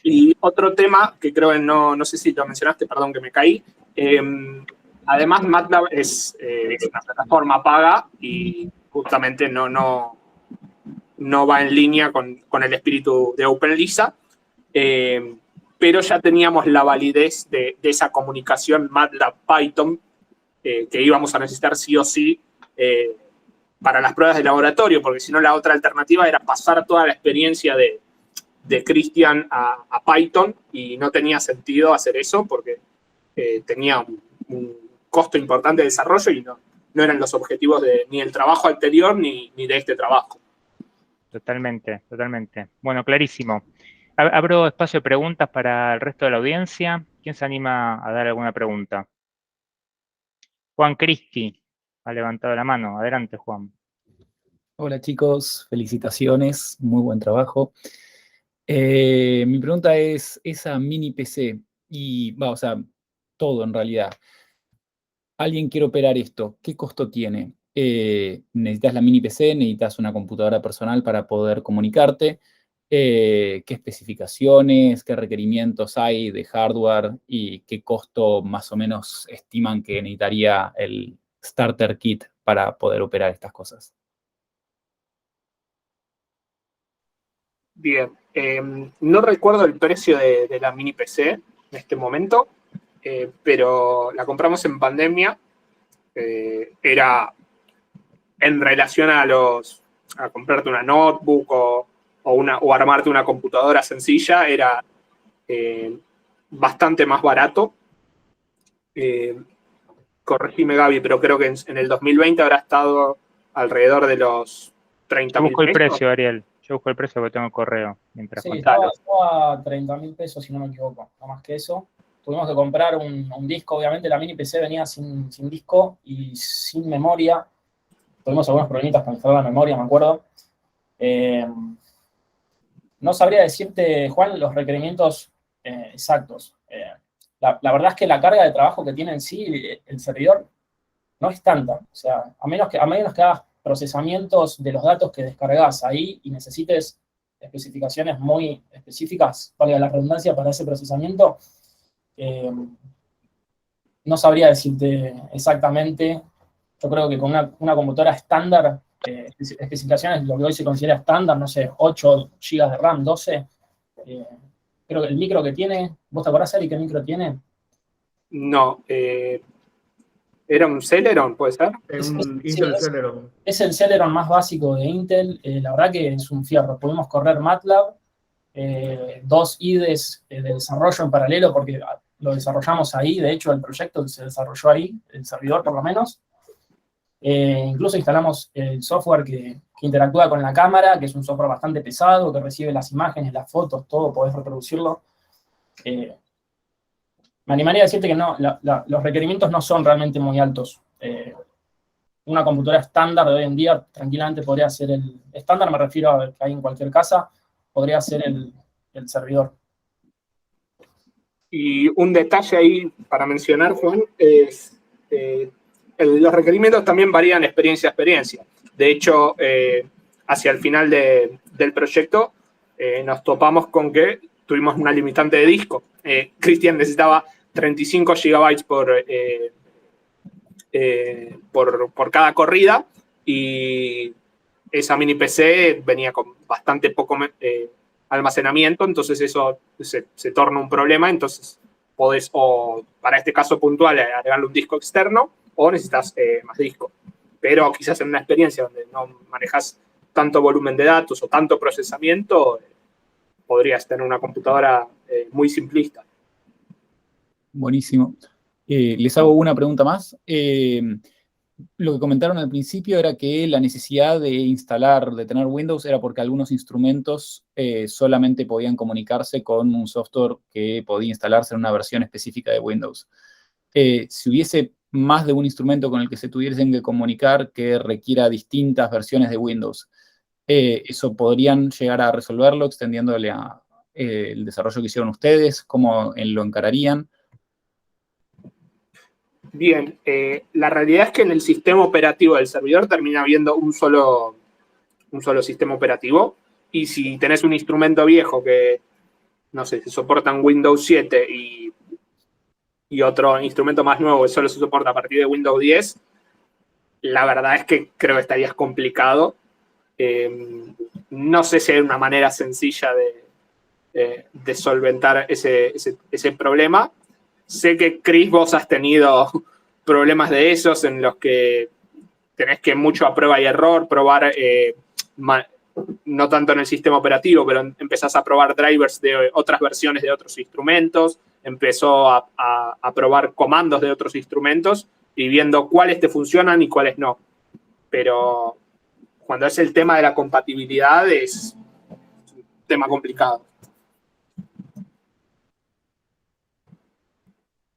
Y otro tema que creo que no sé si lo mencionaste, perdón que me caí. Además, MATLAB es una plataforma paga y justamente no va en línea con el espíritu de OpenLisa. Pero ya teníamos la validez de esa comunicación MATLAB-Python que íbamos a necesitar sí o sí para las pruebas de laboratorio, porque si no la otra alternativa era pasar toda la experiencia de Cristian a Python y no tenía sentido hacer eso porque tenía un costo importante de desarrollo y no eran los objetivos ni del trabajo anterior ni de este trabajo. Totalmente. Bueno, clarísimo. Abro espacio de preguntas para el resto de la audiencia. ¿Quién se anima a dar alguna pregunta? Juan Cristi ha levantado la mano. Adelante, Juan. Hola chicos, felicitaciones, muy buen trabajo. Mi pregunta es, esa mini PC, o sea, todo en realidad. Alguien quiere operar esto, ¿qué costo tiene? ¿Necesitas la mini PC? ¿Necesitas una computadora personal para poder comunicarte? ¿Qué especificaciones, qué requerimientos hay de hardware y qué costo más o menos estiman que necesitaría el starter kit para poder operar estas cosas? Bien, no recuerdo el precio de la mini PC en este momento, pero la compramos en pandemia. Era en relación a comprarte una notebook o armarte una computadora sencilla, era bastante más barato. Corregime, Gaby, pero creo que en el 2020 habrá estado alrededor de los 30.000 pesos. Busco el precio, Ariel. Yo busco el precio porque tengo el correo. Sí, estaba a 30.000 pesos, si no me equivoco, no más que eso. Tuvimos que comprar un disco, obviamente la mini PC venía sin disco y sin memoria. Tuvimos algunos problemitas para instalar la memoria, me acuerdo. No sabría decirte, Juan, los requerimientos exactos. La verdad es que la carga de trabajo que tiene en sí el servidor no es tanta. O sea, a menos que hagas procesamientos de los datos que descargas ahí y necesites especificaciones muy específicas, valga la redundancia, para ese procesamiento, no sabría decirte exactamente. Yo creo que con una computadora estándar, especificaciones, lo que hoy se considera estándar, no sé, 8 GB de RAM, 12, creo que el micro que tiene, ¿vos te acordás, Ari, qué micro tiene? No, ¿era un Celeron, puede ser? Es un Intel Celeron. Es el Celeron más básico de Intel. La verdad que es un fierro. Pudimos correr MATLAB, 2 IDEs de desarrollo en paralelo, porque lo desarrollamos ahí, de hecho el proyecto se desarrolló ahí, el servidor por lo menos. Incluso instalamos el software que interactúa con la cámara, que es un software bastante pesado, que recibe las imágenes, las fotos, todo, podés reproducirlo. Me animaría a decirte que no, los requerimientos no son realmente muy altos. Una computadora estándar de hoy en día tranquilamente podría ser el estándar, me refiero a que hay en cualquier casa, podría ser el servidor. Y un detalle ahí para mencionar, Juan, es los requerimientos también varían experiencia a experiencia. De hecho, hacia el final del proyecto nos topamos con que tuvimos una limitante de disco. Cristian necesitaba 35 gigabytes por cada corrida y esa mini PC venía con bastante poco almacenamiento, entonces eso se torna un problema. Entonces podés, o para este caso puntual, agregarle un disco externo o necesitas más disco. Pero quizás en una experiencia donde no manejas tanto volumen de datos o tanto procesamiento, podrías tener una computadora muy simplista. Buenísimo. Les hago una pregunta más. Lo que comentaron al principio era que la necesidad de tener Windows era porque algunos instrumentos solamente podían comunicarse con un software que podía instalarse en una versión específica de Windows. Si hubiese más de un instrumento con el que se tuviesen que comunicar que requiera distintas versiones de Windows, ¿eso podrían llegar a resolverlo extendiéndole el desarrollo que hicieron ustedes? ¿Cómo lo encararían? Bien, la realidad es que en el sistema operativo del servidor termina habiendo un solo sistema operativo, y si tenés un instrumento viejo que, no sé, se soporta en Windows 7 y otro instrumento más nuevo que solo se soporta a partir de Windows 10, la verdad es que creo que estarías complicado. No sé si hay una manera sencilla de solventar ese problema. Sé que, Chris, vos has tenido problemas de esos en los que tenés que mucho a prueba y error, probar, no tanto en el sistema operativo, pero empezás a probar drivers de otras versiones de otros instrumentos, empezó a probar comandos de otros instrumentos y viendo cuáles te funcionan y cuáles no. Pero cuando es el tema de la compatibilidad es un tema complicado.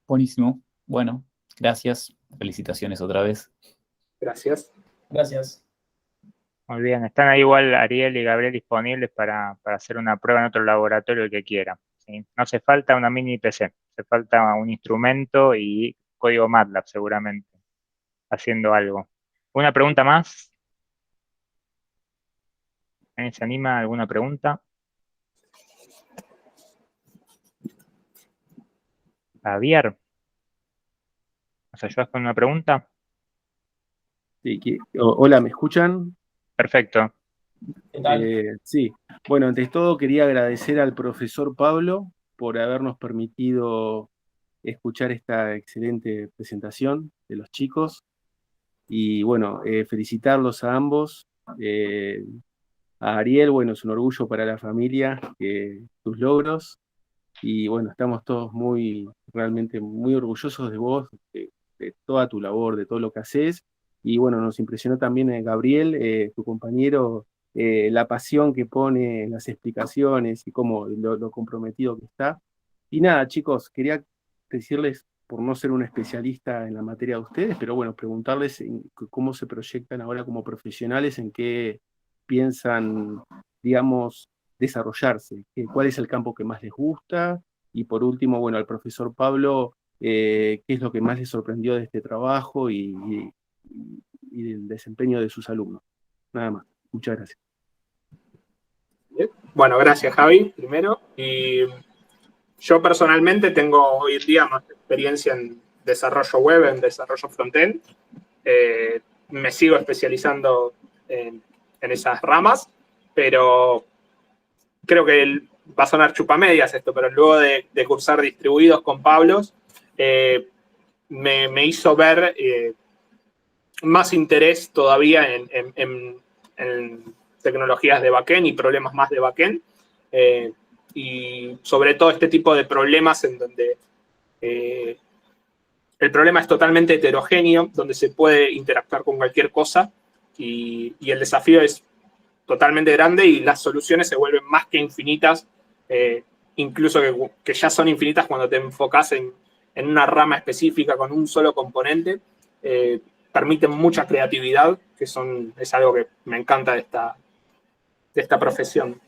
Buenísimo. Bueno, gracias. Felicitaciones otra vez. Gracias. Gracias. Muy bien, están ahí igual Ariel y Gabriel disponibles para hacer una prueba en otro laboratorio, el que quiera, ¿sí? No hace falta una mini PC, hace falta un instrumento y código MATLAB seguramente, haciendo algo. ¿Una pregunta más? ¿Alguien se anima a alguna pregunta? Javier, ¿nos ayudas con una pregunta? Sí, hola, ¿me escuchan? Perfecto. ¿Qué tal? Sí, bueno, antes de todo quería agradecer al profesor Pablo por habernos permitido escuchar esta excelente presentación de los chicos y bueno, felicitarlos a ambos. A Ariel, bueno, es un orgullo para la familia tus logros y bueno, estamos todos realmente muy orgullosos de vos, de toda tu labor, de todo lo que haces. Y bueno, nos impresionó también Gabriel, tu compañero, la pasión que pone en las explicaciones y cómo lo comprometido que está. Y nada, chicos, quería decirles, por no ser un especialista en la materia de ustedes, pero bueno, preguntarles cómo se proyectan ahora como profesionales, en qué piensan, digamos, desarrollarse, cuál es el campo que más les gusta. Y por último, bueno, al profesor Pablo, qué es lo que más les sorprendió de este trabajo y del desempeño de sus alumnos. Nada más. Muchas gracias. Bueno, gracias, Javi, primero. Y yo personalmente tengo hoy en día más experiencia en desarrollo web, en desarrollo frontend. Me sigo especializando en esas ramas, pero creo que va a sonar chupamedias esto, pero luego de cursar distribuidos con Pablos, me hizo ver más interés todavía en tecnologías de backend y problemas más de backend. Y sobre todo este tipo de problemas en donde El problema es totalmente heterogéneo, donde se puede interactuar con cualquier cosa y el desafío es totalmente grande y las soluciones se vuelven más que infinitas, incluso que ya son infinitas cuando te enfocas en una rama específica con un solo componente. Permiten mucha creatividad, que es algo que me encanta de esta profesión.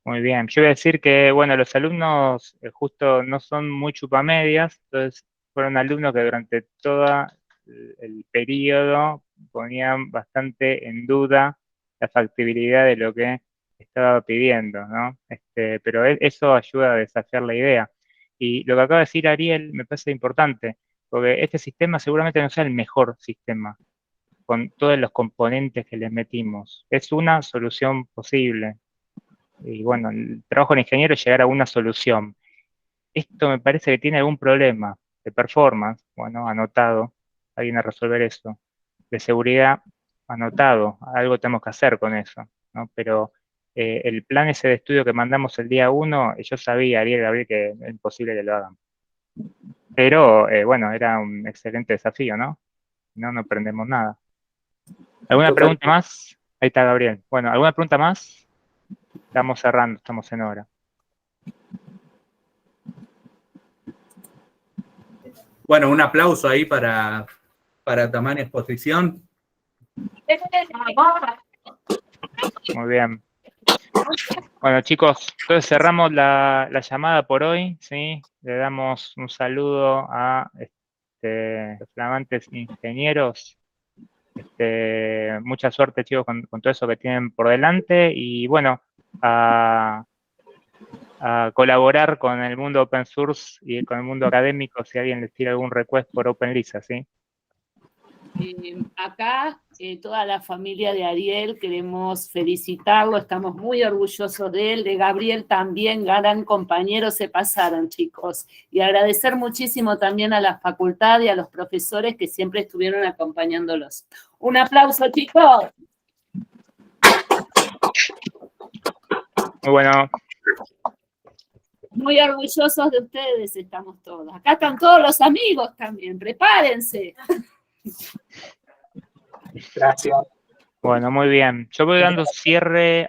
Muy bien. Yo voy a decir que, bueno, los alumnos justo no son muy chupamedias, entonces fueron alumnos que durante todo el periodo ponían bastante en duda la factibilidad de lo que estaba pidiendo, ¿no? Pero eso ayuda a desafiar la idea. Y lo que acaba de decir Ariel me parece importante, porque este sistema seguramente no sea el mejor sistema, con todos los componentes que les metimos. Es una solución posible. Y bueno, el trabajo del ingeniero es llegar a una solución. Esto me parece que tiene algún problema de performance, bueno, anotado, alguien a resolver eso. De seguridad, anotado, algo tenemos que hacer con eso, ¿no? Pero el plan ese de estudio que mandamos el día 1, yo sabía, Ariel, Gabriel, que es imposible que lo hagan. Pero, bueno, era un excelente desafío, ¿no? No aprendemos nada. ¿Alguna pregunta más? Ahí está Gabriel. Bueno, ¿alguna pregunta más? Estamos cerrando, estamos en hora. Bueno, un aplauso ahí para tamaña exposición. Muy bien. Bueno, chicos, entonces cerramos la llamada por hoy, ¿sí? Le damos un saludo a los flamantes ingenieros. Mucha suerte, chicos, con todo eso que tienen por delante. Y bueno, a colaborar con el mundo open source y con el mundo académico si alguien les tira algún request por OpenLISA, ¿sí? Acá, toda la familia de Ariel, queremos felicitarlo, estamos muy orgullosos de él, de Gabriel también, gran compañero, se pasaron, chicos. Y agradecer muchísimo también a la facultad y a los profesores que siempre estuvieron acompañándolos. Un aplauso, chicos. Muy bueno. Muy orgullosos de ustedes estamos todos. Acá están todos los amigos también, prepárense. Gracias. Bueno, muy bien. Yo voy dando cierre